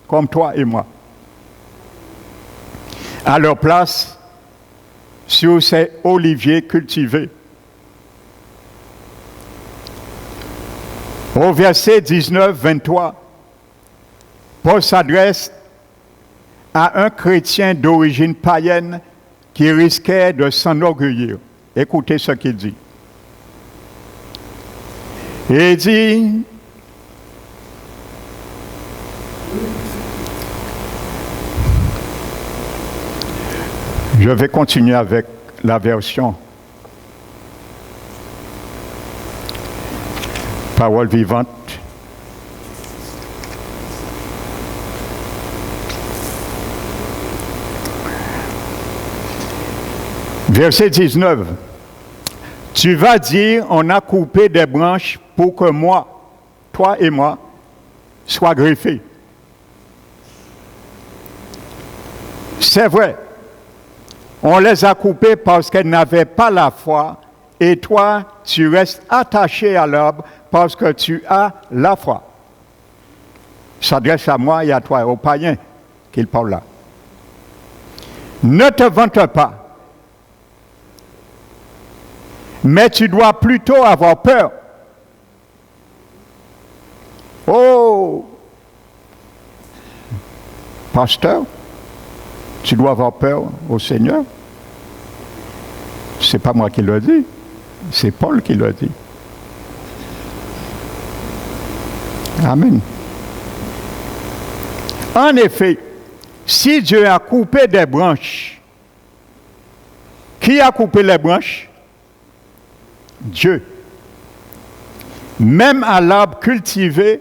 comme toi et moi. À leur place, sur ces oliviers cultivés. Au verset 19, 23, Paul s'adresse à un chrétien d'origine païenne qui risquait de s'enorgueillir. Écoutez ce qu'il dit. Il dit, je vais continuer avec la version Parole vivante. Verset 19. Tu vas dire, on a coupé des branches pour que moi, toi et moi, soient greffés. C'est vrai. On les a coupées parce qu'elles n'avaient pas la foi, et toi, tu restes attaché à l'arbre parce que tu as la foi. Il s'adresse à moi et à toi, aux païens qu'il parle là. Ne te vante pas. Mais tu dois plutôt avoir peur. Oh, pasteur, tu dois avoir peur au Seigneur. Ce n'est pas moi qui le dis, c'est Paul qui le dit. Amen. En effet, si Dieu a coupé des branches, qui a coupé les branches? Dieu. Même à l'arbre cultivé,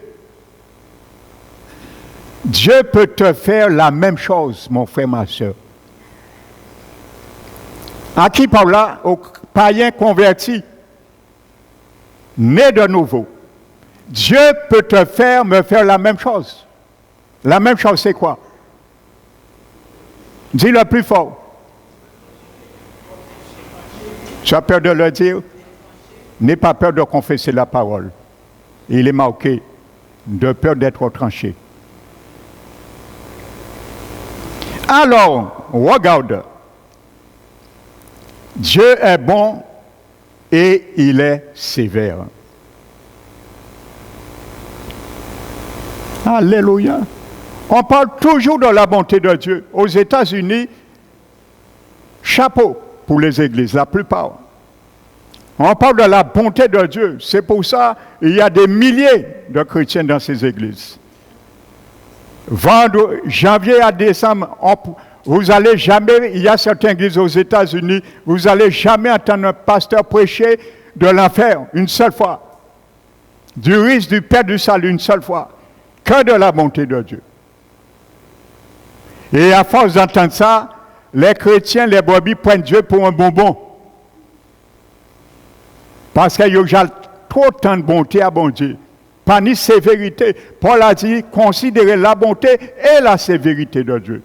Dieu peut te faire la même chose, mon frère, ma soeur. À qui parle là? Aux païens convertis, nés de nouveau. Dieu peut me faire la même chose. La même chose, c'est quoi? Dis-le plus fort. Tu as peur de le dire? N'aie pas peur de confesser la parole. Il est marqué de peur d'être tranché. Alors, regarde. Dieu est bon et il est sévère. Alléluia. On parle toujours de la bonté de Dieu. Aux États-Unis, chapeau pour les églises, la plupart. On parle de la bonté de Dieu. C'est pour ça qu'il y a des milliers de chrétiens dans ces églises. Janvier à décembre, vous allez jamais, il y a certaines églises aux États-Unis, vous n'allez jamais entendre un pasteur prêcher de l'enfer une seule fois, du risque du Père du salut une seule fois, que de la bonté de Dieu. Et à force d'entendre ça, les chrétiens, les brebis prennent Dieu pour un bonbon. Parce qu'il y a trop de bonté à bon Dieu. Pas ni sévérité. Paul a dit, considérez la bonté et la sévérité de Dieu.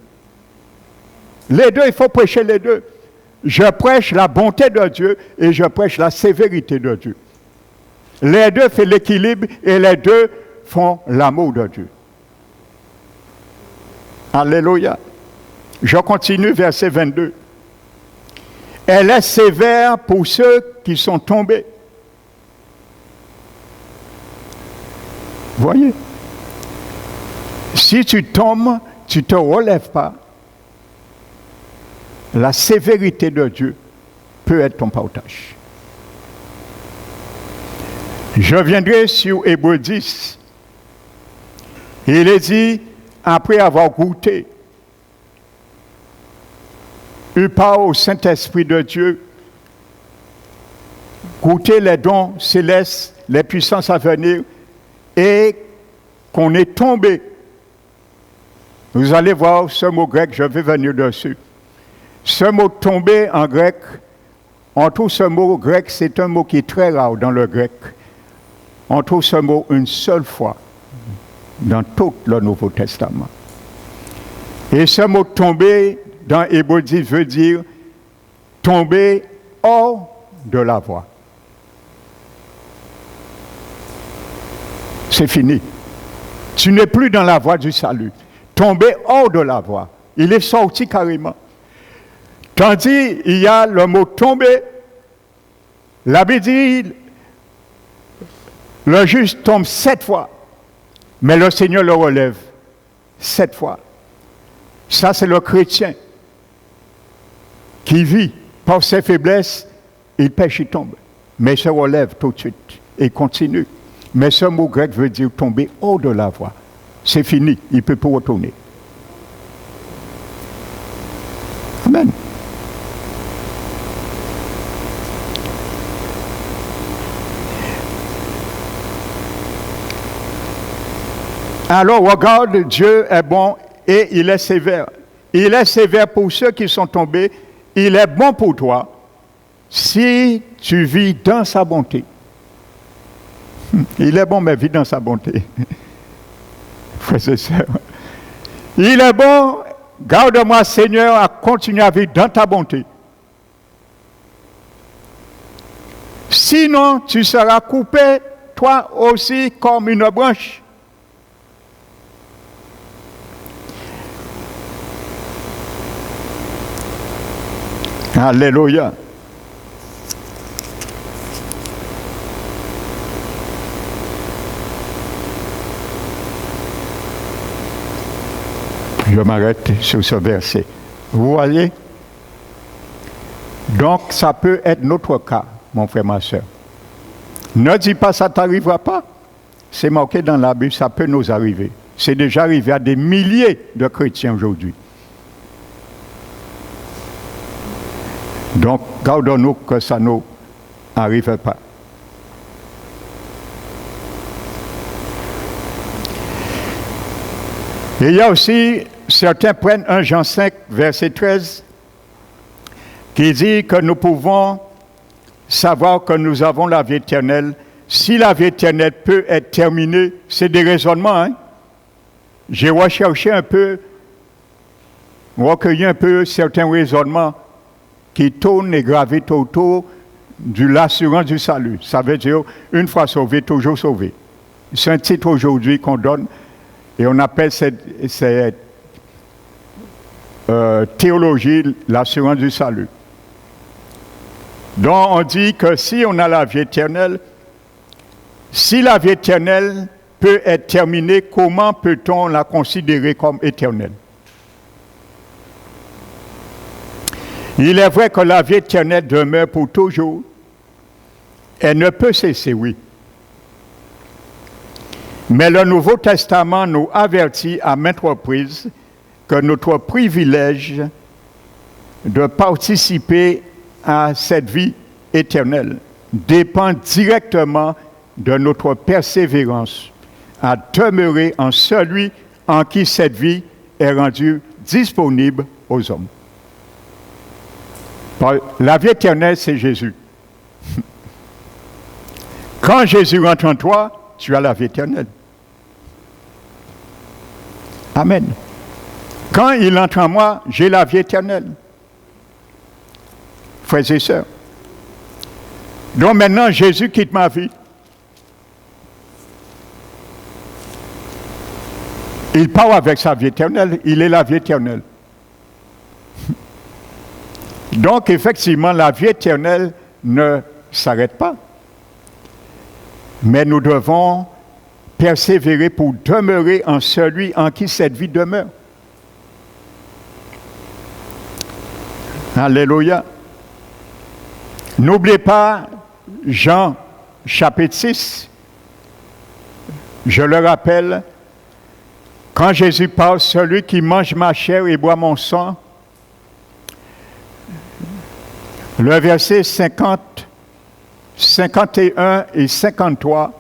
Les deux, il faut prêcher les deux. Je prêche la bonté de Dieu et je prêche la sévérité de Dieu. Les deux font l'équilibre et les deux font l'amour de Dieu. Alléluia. Je continue, verset 22. Elle est sévère pour ceux qui sont tombés. Voyez, si tu tombes, tu ne te relèves pas. La sévérité de Dieu peut être ton partage. Je viendrai sur Hébreux 10. Il est dit, après avoir goûté, eu part au Saint-Esprit de Dieu, goûter les dons célestes, les puissances à venir, et qu'on est tombé. Vous allez voir ce mot grec, je vais venir dessus. Ce mot tomber en grec, on trouve ce mot grec, c'est un mot qui est très rare dans le grec. On trouve ce mot une seule fois dans tout le Nouveau Testament. Et ce mot tomber dans Hébreux 10 veut dire tomber hors de la voie. C'est fini. Tu n'es plus dans la voie du salut. Tomber hors de la voie. Il est sorti carrément. Tandis, il y a le mot tomber. La Bible dit, le juste tombe 7 fois, mais le Seigneur le relève 7 fois. Ça, c'est le chrétien qui vit par ses faiblesses, il pêche, il tombe, mais il se relève tout de suite et continue. Mais ce mot grec veut dire tomber hors de la voie. C'est fini, il ne peut pas retourner. Amen. Alors regarde, Dieu est bon et il est sévère. Il est sévère pour ceux qui sont tombés. Il est bon pour toi si tu vis dans sa bonté. Il est bon, mais vis dans sa bonté. Frères et sœurs. Il est bon, garde-moi Seigneur à continuer à vivre dans ta bonté. Sinon, tu seras coupé, toi aussi, comme une branche. Alléluia. Je m'arrête sur ce verset. Vous voyez? Donc, ça peut être notre cas, mon frère, ma soeur. Ne dis pas ça ne t'arrivera pas. C'est marqué dans la Bible, ça peut nous arriver. C'est déjà arrivé à des milliers de chrétiens aujourd'hui. Donc, gardons-nous que ça ne nous arrive pas. Et il y a aussi, certains prennent 1 Jean 5, verset 13, qui dit que nous pouvons savoir que nous avons la vie éternelle. Si la vie éternelle peut être terminée, c'est des raisonnements. Hein? J'ai recherché un peu, recueilli un peu certains raisonnements qui tournent et gravitent autour de l'assurance du salut. Ça veut dire, une fois sauvé, toujours sauvé. C'est un titre aujourd'hui qu'on donne et on appelle théologie, l'assurance du salut. Donc on dit que si on a la vie éternelle, si la vie éternelle peut être terminée, comment peut-on la considérer comme éternelle? Il est vrai que la vie éternelle demeure pour toujours. Elle ne peut cesser, oui. Mais le Nouveau Testament nous avertit à maintes reprises que notre privilège de participer à cette vie éternelle dépend directement de notre persévérance à demeurer en celui en qui cette vie est rendue disponible aux hommes. La vie éternelle, c'est Jésus. Quand Jésus rentre en toi, tu as la vie éternelle. Amen. Quand il entre en moi, j'ai la vie éternelle. Frères et sœurs. Donc maintenant, Jésus quitte ma vie. Il part avec sa vie éternelle. Il est la vie éternelle. Donc, effectivement, la vie éternelle ne s'arrête pas. Mais nous devons persévérer pour demeurer en celui en qui cette vie demeure. Alléluia. N'oubliez pas Jean chapitre 6. Je le rappelle, quand Jésus parle, celui qui mange ma chair et boit mon sang, le verset 50, 51 et 53,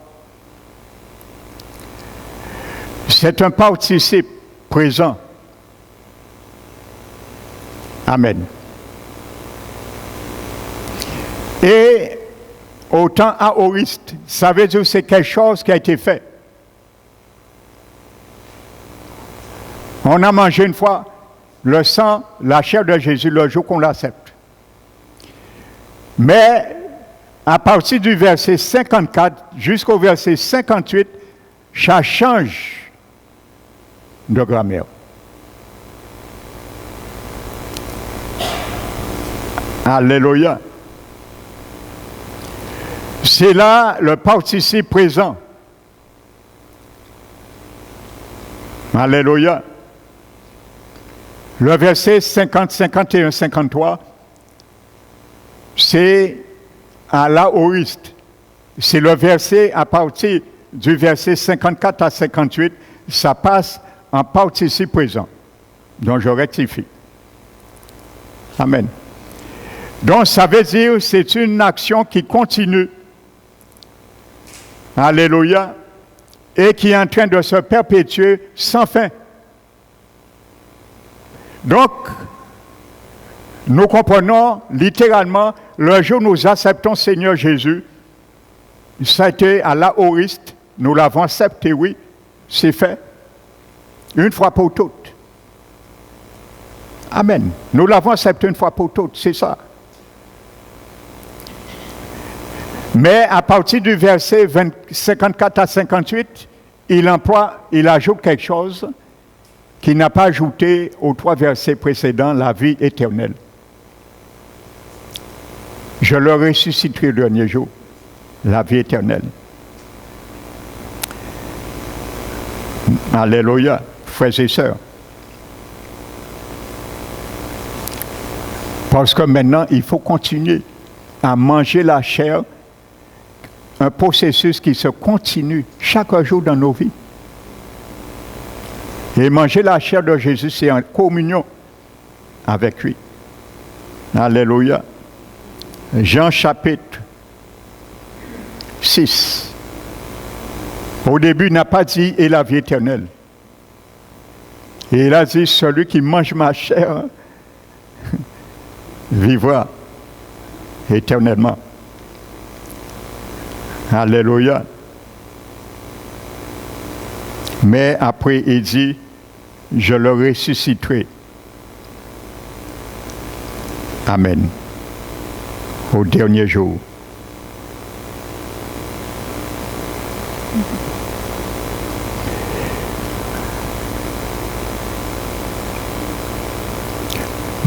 c'est un participe présent. Amen. Et au temps aoriste, ça veut dire que c'est quelque chose qui a été fait. On a mangé une fois le sang, la chair de Jésus le jour qu'on l'accepte. Mais à partir du verset 54 jusqu'au verset 58, ça change de grammaire. Alléluia. C'est là le participe présent. Alléluia. Le verset 50, 51, 53, c'est à l'aoriste. C'est le verset à partir du verset 54 à 58, ça passe en participe présent. Donc je rectifie. Amen. Donc ça veut dire que c'est une action qui continue. Alléluia. Et qui est en train de se perpétuer sans fin. Donc, nous comprenons littéralement, le jour où nous acceptons Seigneur Jésus, ça a été à l'aoriste, nous l'avons accepté, oui, c'est fait, une fois pour toutes. Amen. Nous l'avons accepté une fois pour toutes, c'est ça. Mais à partir du verset 54 à 58, il ajoute quelque chose qui n'a pas ajouté aux 3 versets précédents, la vie éternelle. Je le ressusciterai le dernier jour, la vie éternelle. Alléluia, frères et sœurs. Parce que maintenant, il faut continuer à manger la chair, un processus qui se continue chaque jour dans nos vies. Et manger la chair de Jésus, c'est en communion avec lui. Alléluia. Jean chapitre 6. Au début, il n'a pas dit « et la vie éternelle ». Et il a dit « celui qui mange ma chair vivra éternellement ». Alléluia. Mais après, il dit, je le ressusciterai. Amen. Au dernier jour.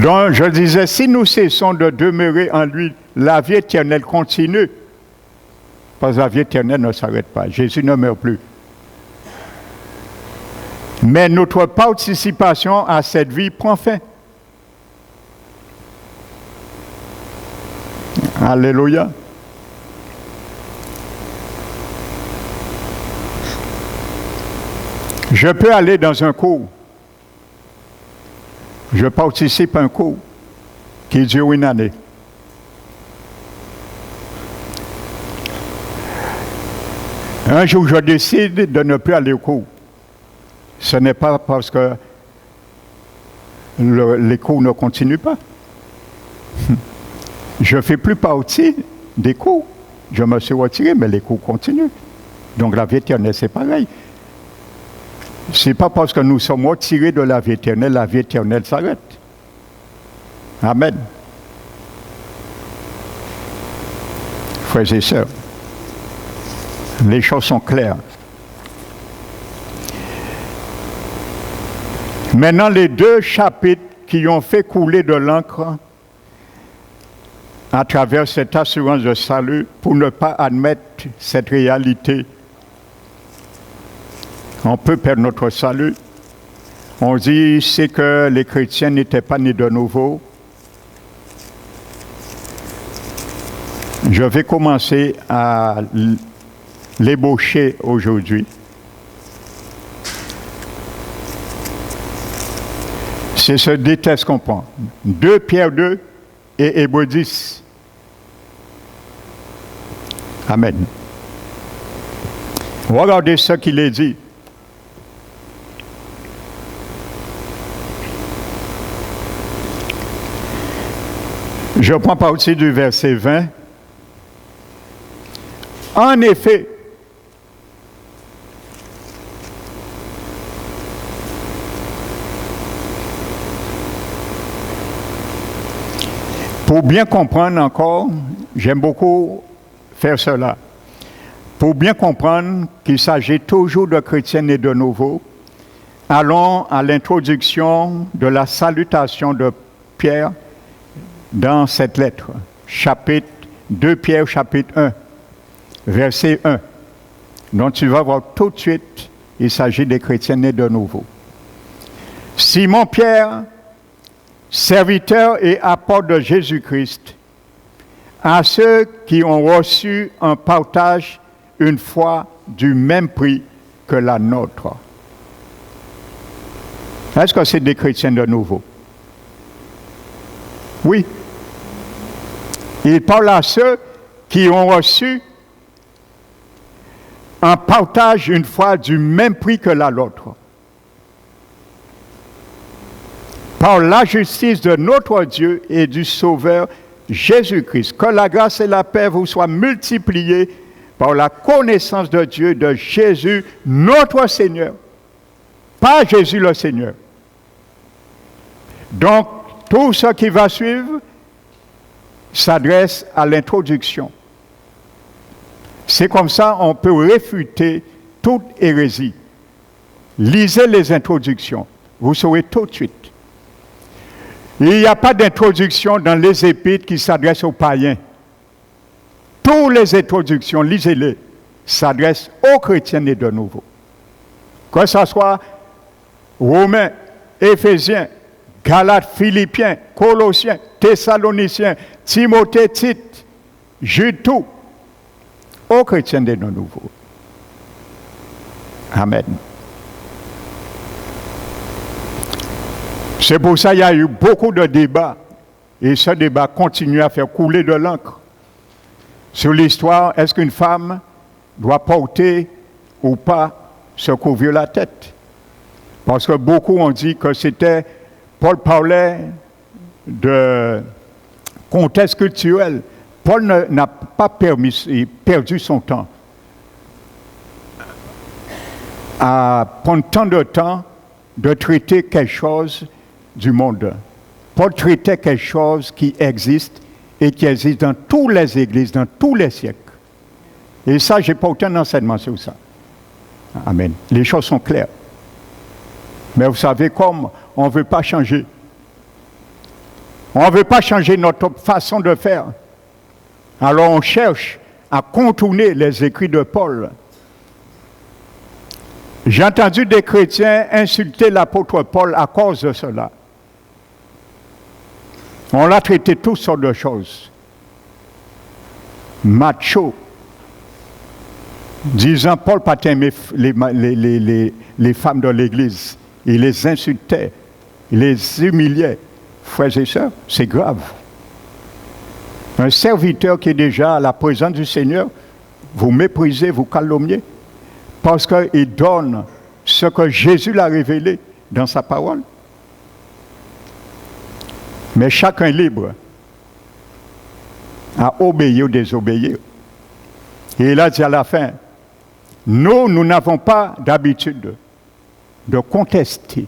Donc, je disais, si nous cessons de demeurer en lui, la vie éternelle continue. Parce que la vie éternelle ne s'arrête pas. Jésus ne meurt plus. Mais notre participation à cette vie prend fin. Alléluia. Je peux aller dans un cours. Je participe à un cours qui dure une année. Un jour, je décide de ne plus aller au cours. Ce n'est pas parce que les cours ne continuent pas. Je ne fais plus partie des cours. Je me suis retiré, mais les cours continuent. Donc la vie éternelle, c'est pareil. Ce n'est pas parce que nous sommes retirés de la vie éternelle s'arrête. Amen. Frères et sœurs, les choses sont claires. Maintenant, les deux chapitres qui ont fait couler de l'encre à travers cette assurance de salut, pour ne pas admettre cette réalité, on peut perdre notre salut. On dit c'est que les chrétiens n'étaient pas nés de nouveau. Je vais commencer à l'ébaucher aujourd'hui. C'est ce déteste qu'on prend. 2 Pierre 2 et Hébreux 10. Amen. Regardez ce qu'il est dit. Je prends partie du verset 20. En effet, pour bien comprendre encore, j'aime beaucoup faire cela. Pour bien comprendre qu'il s'agit toujours de chrétiens et de nouveau, allons à l'introduction de la salutation de Pierre dans cette lettre, chapitre 2 Pierre, chapitre 1, verset 1. Donc tu vas voir tout de suite, il s'agit des chrétiens nés de nouveau. Simon Pierre, serviteur et apôtre de Jésus-Christ, à ceux qui ont reçu un partage une foi du même prix que la nôtre. Est-ce que c'est des chrétiens de nouveau? Oui. Il parle à ceux qui ont reçu un partage une foi du même prix que la nôtre. Par la justice de notre Dieu et du Sauveur Jésus-Christ, que la grâce et la paix vous soient multipliées par la connaissance de Dieu, de Jésus, notre Seigneur. Pas Jésus le Seigneur. Donc, tout ce qui va suivre s'adresse à l'introduction. C'est comme ça qu'on peut réfuter toute hérésie. Lisez les introductions, vous saurez tout de suite. Il n'y a pas d'introduction dans les épîtres qui s'adressent aux païens. Toutes les introductions, lisez-les, s'adressent aux chrétiens nés de nouveau. Que ce soit Romains, Éphésiens, Galates, Philippiens, Colossiens, Thessaloniciens, Timothée, Tite, Jude, tout, aux chrétiens nés de nouveau. Amen. C'est pour ça qu'il y a eu beaucoup de débats, et ce débat continue à faire couler de l'encre sur l'histoire, est-ce qu'une femme doit porter ou pas se couvrir la tête? Parce que beaucoup ont dit que c'était, Paul parlait de contexte culturel. Paul n'a pas perdu son temps à prendre tant de temps de traiter quelque chose du monde. Paul traitait quelque chose qui existe et qui existe dans toutes les églises, dans tous les siècles. Et ça, j'ai porté un enseignement sur ça. Amen. Les choses sont claires. Mais vous savez, comme on ne veut pas changer, On ne veut pas changer notre façon de faire. Alors on cherche à contourner les écrits de Paul. J'ai entendu des chrétiens insulter l'apôtre Paul à cause de cela. On l'a traité toutes sortes de choses. Macho, disant Paul pas aimé les femmes de l'Église. Il les insultait, il les humiliait. Frères et sœurs, c'est grave. Un serviteur qui est déjà à la présence du Seigneur, vous méprisez, vous calomniez, parce qu'il donne ce que Jésus l'a révélé dans sa parole. Mais chacun est libre à obéir ou désobéir. Et il a dit à la fin, nous n'avons pas d'habitude de contester.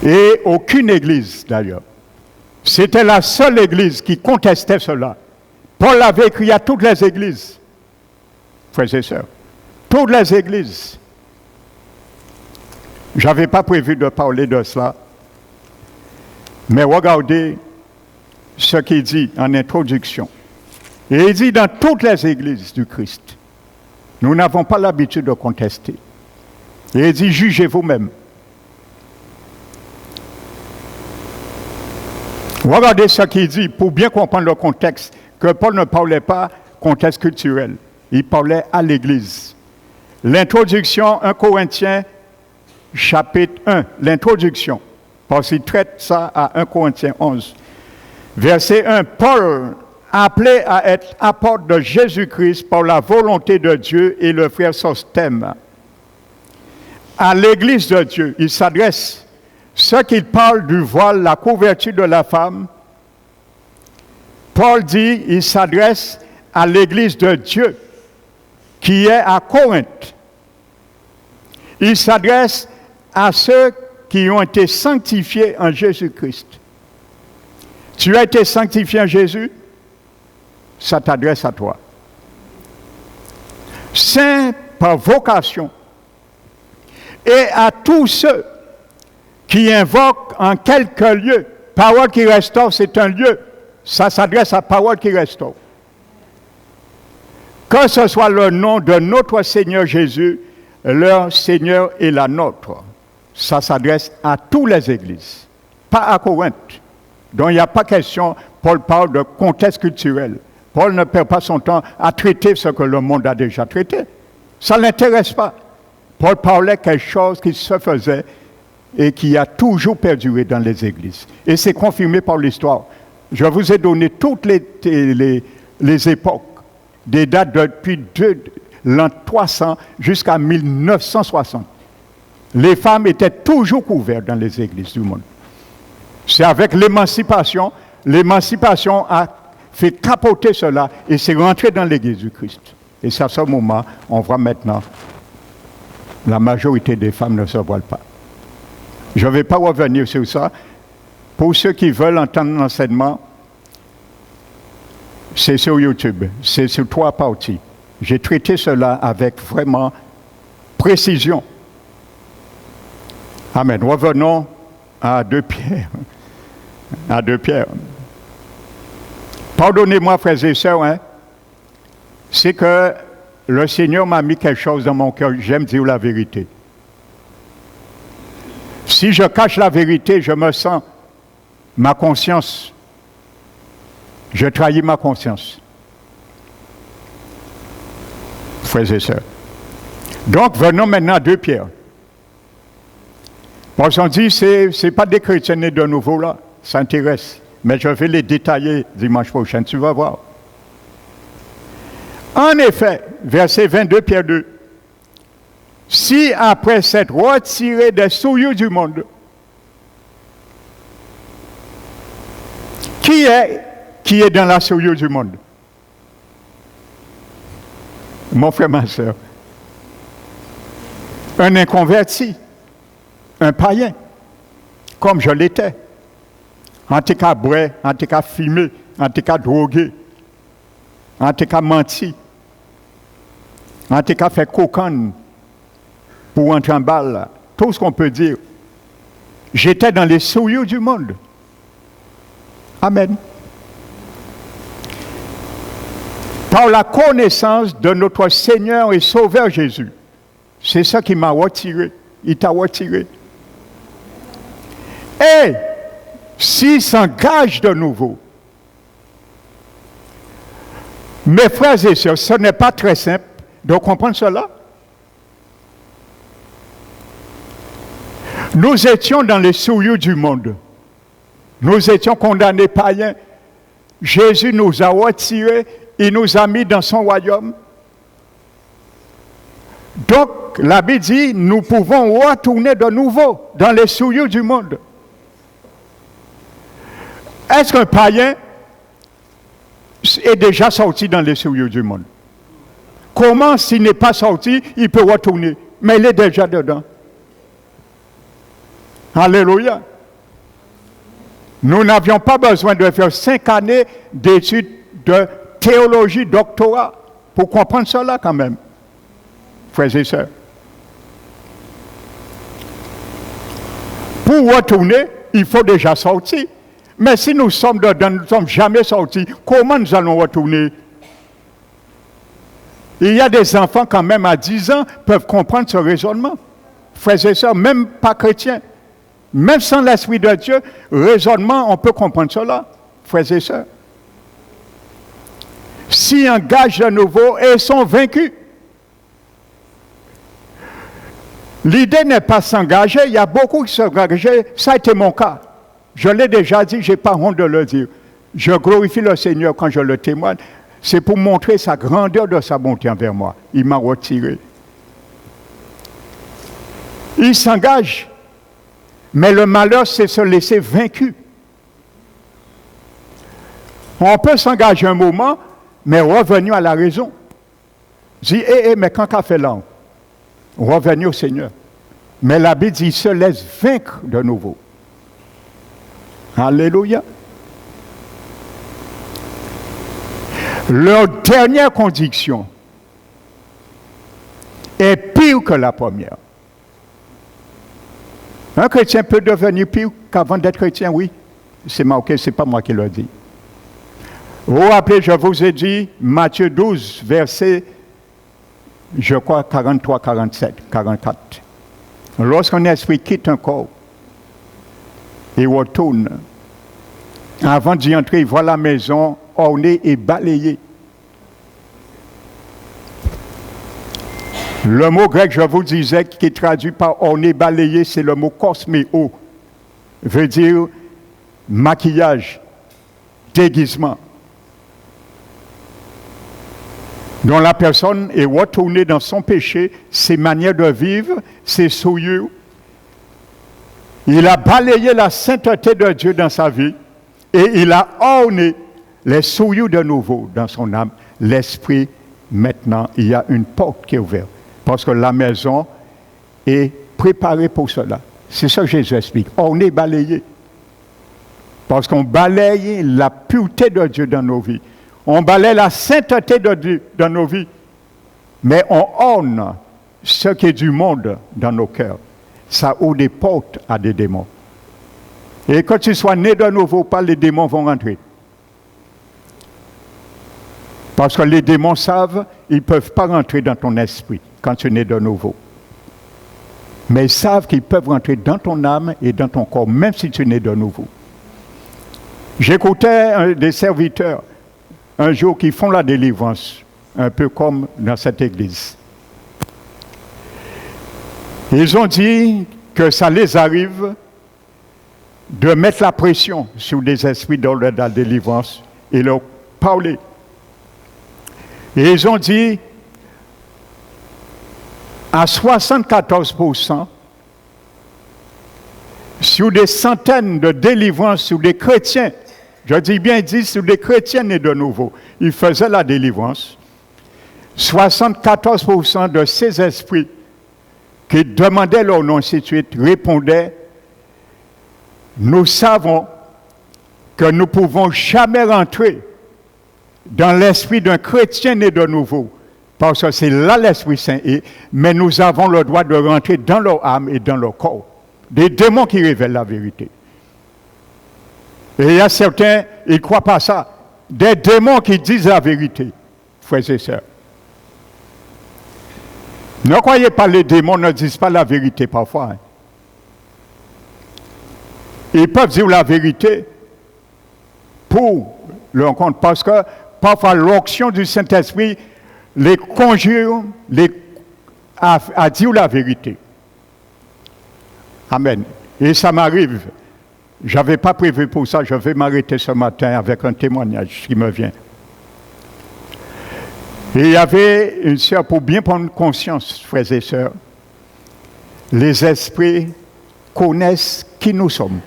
Et aucune église, d'ailleurs. C'était la seule église qui contestait cela. Paul avait écrit à toutes les églises, frères et sœurs, toutes les églises. Je n'avais pas prévu de parler de cela, mais regardez ce qu'il dit en introduction. Et il dit dans toutes les églises du Christ, nous n'avons pas l'habitude de contester. Et il dit, jugez vous-même. Regardez ce qu'il dit pour bien comprendre le contexte, que Paul ne parlait pas contexte culturel, il parlait à l'Église. L'introduction, 1 Corinthiens, chapitre 1, l'introduction, parce qu'il traite ça à 1 Corinthiens 11. Verset 1, Paul, appelé à être apôtre de Jésus-Christ par la volonté de Dieu, et le frère Sosthène. À l'Église de Dieu, il s'adresse. Ce qu'il parle du voile, la couverture de la femme, Paul dit, il s'adresse à l'Église de Dieu qui est à Corinthe. Il s'adresse à ceux qui ont été sanctifiés en Jésus-Christ. Tu as été sanctifié en Jésus, ça t'adresse à toi. Saint par vocation et à tous ceux qui invoque en quelque lieu. Parole qui restaure, c'est un lieu. Ça s'adresse à parole qui restaure. Que ce soit le nom de notre Seigneur Jésus, leur Seigneur et la nôtre. Ça s'adresse à toutes les églises, pas à Corinthe. Donc il n'y a pas question, Paul parle de contexte culturel. Paul ne perd pas son temps à traiter ce que le monde a déjà traité. Ça ne l'intéresse pas. Paul parlait quelque chose qui se faisait et qui a toujours perduré dans les églises. Et c'est confirmé par l'histoire. Je vous ai donné toutes les époques, des dates depuis l'an 300 jusqu'à 1960. Les femmes étaient toujours couvertes dans les églises du monde. C'est avec l'émancipation a fait capoter cela et c'est rentré dans l'église du Christ. Et c'est à ce moment, on voit maintenant, la majorité des femmes ne se voilent pas. Je ne vais pas revenir sur ça. Pour ceux qui veulent entendre l'enseignement, c'est sur YouTube. C'est sur 3 parties. J'ai traité cela avec vraiment précision. Amen. Revenons à 2 Pierre. À 2 Pierre. Pardonnez-moi, frères et sœurs, c'est que le Seigneur m'a mis quelque chose dans mon cœur. J'aime dire la vérité. Si je cache la vérité, je me sens ma conscience. Je trahis ma conscience. Frères et sœurs. Donc, venons maintenant à 2 Pierre. Parce qu'on dit, ce n'est pas des chrétiens nés de nouveau là, ça intéresse. Mais je vais les détailler dimanche prochain, tu vas voir. En effet, verset 22, Pierre 2. Si après s'être retiré des souillures du monde, qui est dans la souillure du monde? Mon frère, ma soeur. Un inconverti, un païen, comme je l'étais. En tout cas, boire, en tout cas, fumer, en tout cas, droguer, en tout cas, mentir, en tout cas, faire cocaine pour entrer en balle, tout ce qu'on peut dire. J'étais dans les souillures du monde. Amen. Par la connaissance de notre Seigneur et Sauveur Jésus. C'est ça qui m'a retiré. Il t'a retiré. Et s'il s'engage de nouveau, mes frères et sœurs, ce n'est pas très simple de comprendre cela. Nous étions dans les souillures du monde. Nous étions condamnés païens. Jésus nous a retirés, il nous a mis dans son royaume. Donc, la Bible dit, nous pouvons retourner de nouveau dans les souillures du monde. Est-ce qu'un païen est déjà sorti dans les souillures du monde? Comment, s'il n'est pas sorti, il peut retourner? Mais il est déjà dedans. Alléluia. Nous n'avions pas besoin de faire 5 années d'études de théologie, doctorat, pour comprendre cela quand même, frères et sœurs. Pour retourner, il faut déjà sortir. Mais si nous sommes dedans, nous ne sommes jamais sortis, comment nous allons retourner? Il y a des enfants quand même à 10 ans peuvent comprendre ce raisonnement. Frères et sœurs, même pas chrétiens. Même sans l'Esprit de Dieu, raisonnement, on peut comprendre cela, frères et sœurs. S'ils engagent de nouveau et sont vaincus. L'idée n'est pas s'engager, il y a beaucoup qui s'engagent, ça a été mon cas. Je l'ai déjà dit, je n'ai pas honte de le dire. Je glorifie le Seigneur quand je le témoigne. C'est pour montrer sa grandeur de sa bonté envers moi. Il m'a retiré. Il s'engage. Mais le malheur, c'est se laisser vaincu. On peut s'engager un moment, mais revenir à la raison. Dis, mais quand qu'a fait l'homme? Revenir au Seigneur. Mais la Bible dit, il se laisse vaincre de nouveau. Alléluia. Leur dernière conviction est pire que la première. Un chrétien peut devenir pire qu'avant d'être chrétien, oui. C'est marqué, ce n'est pas moi qui le dis. Vous vous rappelez, je vous ai dit, Matthieu 12, verset, je crois, 43, 47, 44. Lorsqu'un esprit quitte un corps et retourne, avant d'y entrer, il voit la maison ornée et balayée. Le mot grec, je vous disais, qui est traduit par orné, balayé, c'est le mot kosméo, veut dire maquillage, déguisement. Dont la personne est retournée dans son péché, ses manières de vivre, ses souillures. Il a balayé la sainteté de Dieu dans sa vie et il a orné les souillures de nouveau dans son âme. L'esprit, maintenant, il y a une porte qui est ouverte. Parce que la maison est préparée pour cela. C'est ça que Jésus explique. On est balayé. Parce qu'on balaye la pureté de Dieu dans nos vies. On balaye la sainteté de Dieu dans nos vies. Mais on orne ce qui est du monde dans nos cœurs. Ça ouvre des portes à des démons. Et quand tu sois né de nouveau, pas les démons vont rentrer. Parce que les démons savent, ils ne peuvent pas rentrer dans ton esprit quand tu es né de nouveau. Mais ils savent qu'ils peuvent rentrer dans ton âme et dans ton corps, même si tu es né de nouveau. J'écoutais des serviteurs un jour qui font la délivrance, un peu comme dans cette église. Ils ont dit que ça les arrive de mettre la pression sur des esprits dans la délivrance et leur parler. Et ils ont dit à 74%, sur des centaines de délivrances, sur des chrétiens, je dis bien dit, sur des chrétiens nés de nouveau, ils faisaient la délivrance. 74% de ces esprits qui demandaient leur nom, ainsi de suite, répondaient, nous savons que nous ne pouvons jamais rentrer dans l'esprit d'un chrétien né de nouveau, parce que c'est là l'Esprit Saint est, mais nous avons le droit de rentrer dans leur âme et dans leur corps. des démons qui révèlent la vérité. Et il y a certains, ils ne croient pas ça. Des démons qui disent la vérité, frères et sœurs. Ne croyez pas les démons ne disent pas la vérité parfois. Hein. Ils peuvent dire la vérité pour leur compte, parce que parfois l'onction du Saint-Esprit les conjure à dire la vérité. Amen. Et ça m'arrive. Je n'avais pas prévu pour ça, je vais m'arrêter ce matin avec un témoignage qui me vient. Et il y avait une sœur, pour bien prendre conscience, frères et sœurs, les esprits connaissent qui nous sommes.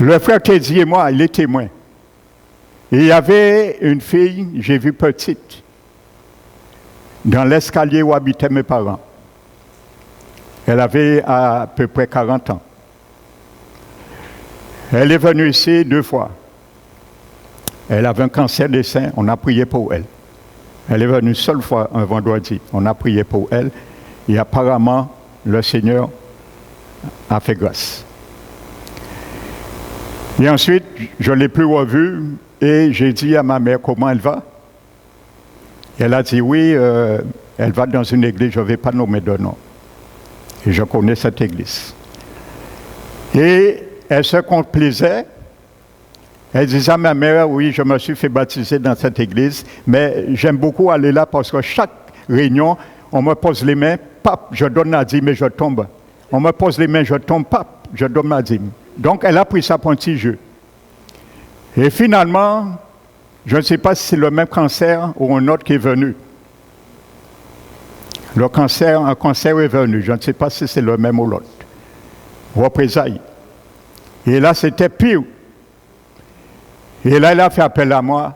Le frère Teddy et moi, il est témoin. Et il y avait une fille, j'ai vu petite, dans l'escalier où habitaient mes parents. Elle avait à peu près 40 ans. Elle est venue ici 2 fois. Elle avait un cancer des seins, on a prié pour elle. Elle est venue une seule fois un vendredi, on a prié pour elle. Et apparemment, le Seigneur a fait grâce. Et ensuite, je ne l'ai plus revue et j'ai dit à ma mère comment elle va. Elle a dit oui, elle va dans une église, je ne vais pas nommer de nom. Et je connais cette église. Et elle se complaisait. Elle disait à ma mère, oui, je me suis fait baptiser dans cette église, mais j'aime beaucoup aller là parce que chaque réunion, on me pose les mains, pape, je donne la dîme et je tombe. On me pose les mains, je tombe, pape, je donne la dîme. Donc elle a pris ça pour un petit jeu. Et finalement, je ne sais pas si c'est le même cancer ou un autre qui est venu. Un cancer est venu. Je ne sais pas si c'est le même ou l'autre. Représailles. Et là, c'était et là, elle a fait appel à moi.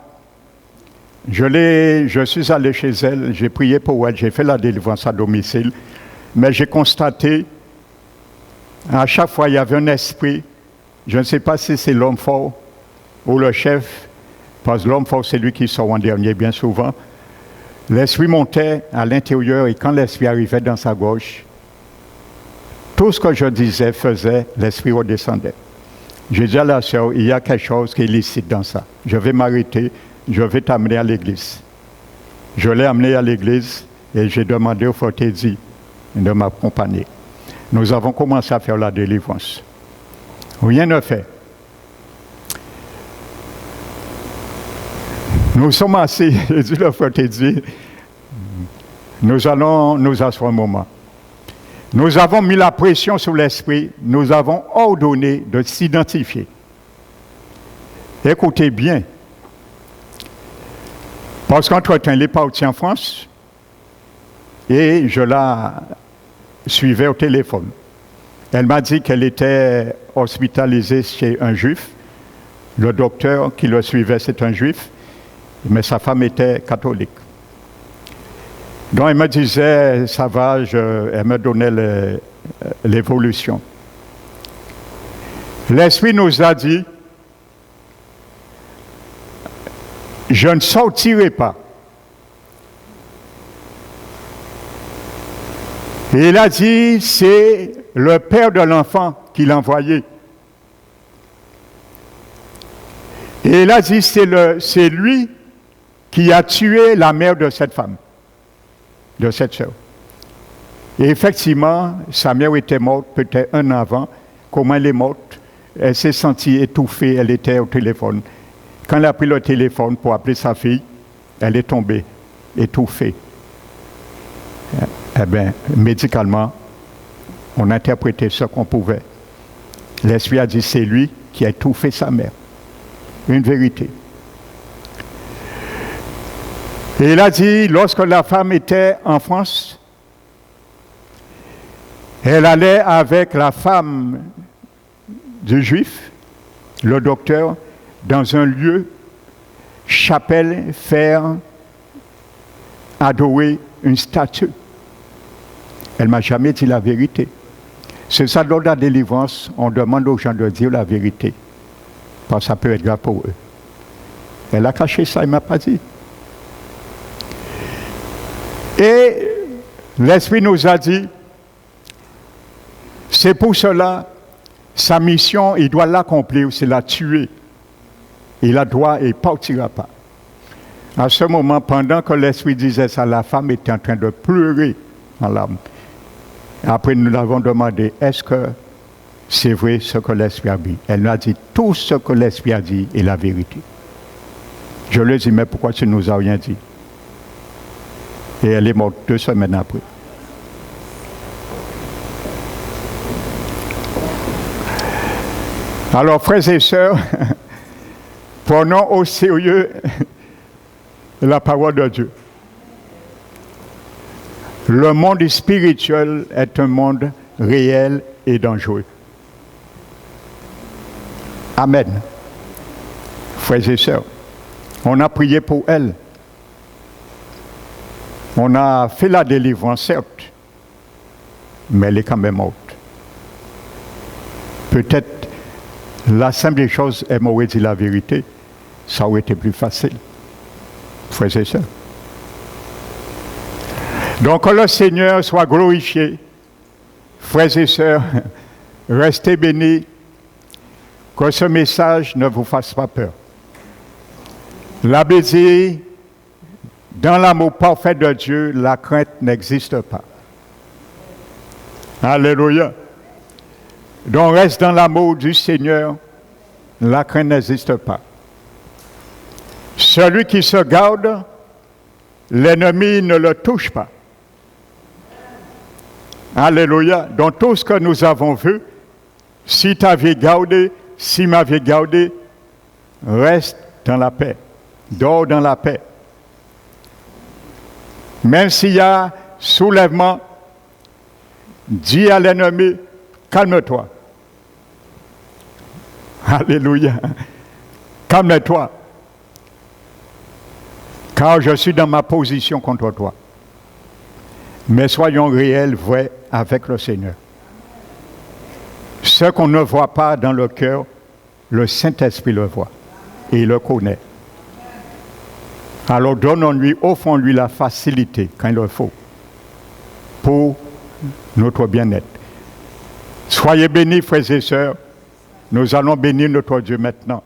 Je suis allé chez elle, j'ai prié pour elle, j'ai fait la délivrance à domicile. Mais j'ai constaté, à chaque fois, il y avait un esprit. Je ne sais pas si c'est l'homme fort ou le chef, parce que l'homme fort, c'est lui qui sort en dernier, bien souvent. L'esprit montait à l'intérieur et quand l'esprit arrivait dans sa gauche, tout ce que je disais, faisait, l'esprit redescendait. J'ai dit à la sœur, il y a quelque chose qui est illicite dans ça. Je vais m'arrêter, je vais t'amener à l'église. Je l'ai amené à l'église et j'ai demandé au frère Teddy de m'accompagner. Nous avons commencé à faire la délivrance. Rien ne fait. Nous sommes assis, j'ai dit le frère Teddy, nous allons nous asseoir un moment. Nous avons mis la pression sur l'esprit, nous avons ordonné de s'identifier. Écoutez bien, parce qu'entre-temps, il est parti en France et je la suivais au téléphone. Elle m'a dit qu'elle était hospitalisée chez un juif. Le docteur qui le suivait, c'est un juif, mais sa femme était catholique. Donc elle me disait, ça va, elle me donnait l'évolution. L'Esprit nous a dit, je ne sortirai pas. Et il a dit, c'est le père de l'enfant qui l'a envoyé. Et il a dit, c'est lui qui a tué la mère de cette femme, de cette sœur. Et effectivement, sa mère était morte peut-être 1 an avant. Comment elle est morte? Elle s'est sentie étouffée, elle était au téléphone. Quand elle a pris le téléphone pour appeler sa fille, elle est tombée, étouffée. Eh bien, médicalement, on a interprété ce qu'on pouvait. L'Esprit a dit, c'est lui qui a étouffé sa mère. Une vérité. Et il a dit, lorsque la femme était en France, elle allait avec la femme du juif, le docteur, dans un lieu, chapelle, faire adorer une statue. Elle ne m'a jamais dit la vérité. C'est ça, dans la délivrance, on demande aux gens de dire la vérité. Parce que ça peut être grave pour eux. Elle a caché ça, elle ne m'a pas dit. Et l'Esprit nous a dit, C'est pour cela, sa mission, il doit l'accomplir, c'est la tuer. Il la doit et partira pas. À ce moment, pendant que l'Esprit disait ça, la femme était en train de pleurer en larmes. Après, nous l'avons demandé, est-ce que c'est vrai ce que l'Esprit a dit? Elle nous a dit, tout ce que l'Esprit a dit est la vérité. Je lui ai dit, mais pourquoi tu ne nous as rien dit? Et elle est morte 2 semaines après. Alors, frères et sœurs, prenons au sérieux la parole de Dieu. Le monde spirituel est un monde réel et dangereux. Amen. Frères et sœurs, on a prié pour elle. On a fait la délivrance, certes, mais elle est quand même morte. Peut-être la simple des choses, elle m'aurait dit la vérité, ça aurait été plus facile. Frères et sœurs. Donc que le Seigneur soit glorifié. Frères et sœurs, restez bénis. Que ce message ne vous fasse pas peur. La baiser, dans l'amour parfait de Dieu, la crainte n'existe pas. Alléluia. Donc reste dans l'amour du Seigneur, la crainte n'existe pas. Celui qui se garde, l'ennemi ne le touche pas. Alléluia. Donc tout ce que nous avons vu, si tu avais gardé, si m'avais gardé, reste dans la paix. Dors dans la paix. Même s'il y a soulèvement, dis à l'ennemi, calme-toi. Alléluia. Calme-toi. Car je suis dans ma position contre toi. Mais soyons réels, vrais avec le Seigneur. Ce qu'on ne voit pas dans le cœur, le Saint-Esprit le voit et il le connaît. Alors donnons-lui, offrons-lui la facilité quand il le faut pour notre bien-être. Soyez bénis, frères et sœurs. Nous allons bénir notre Dieu maintenant.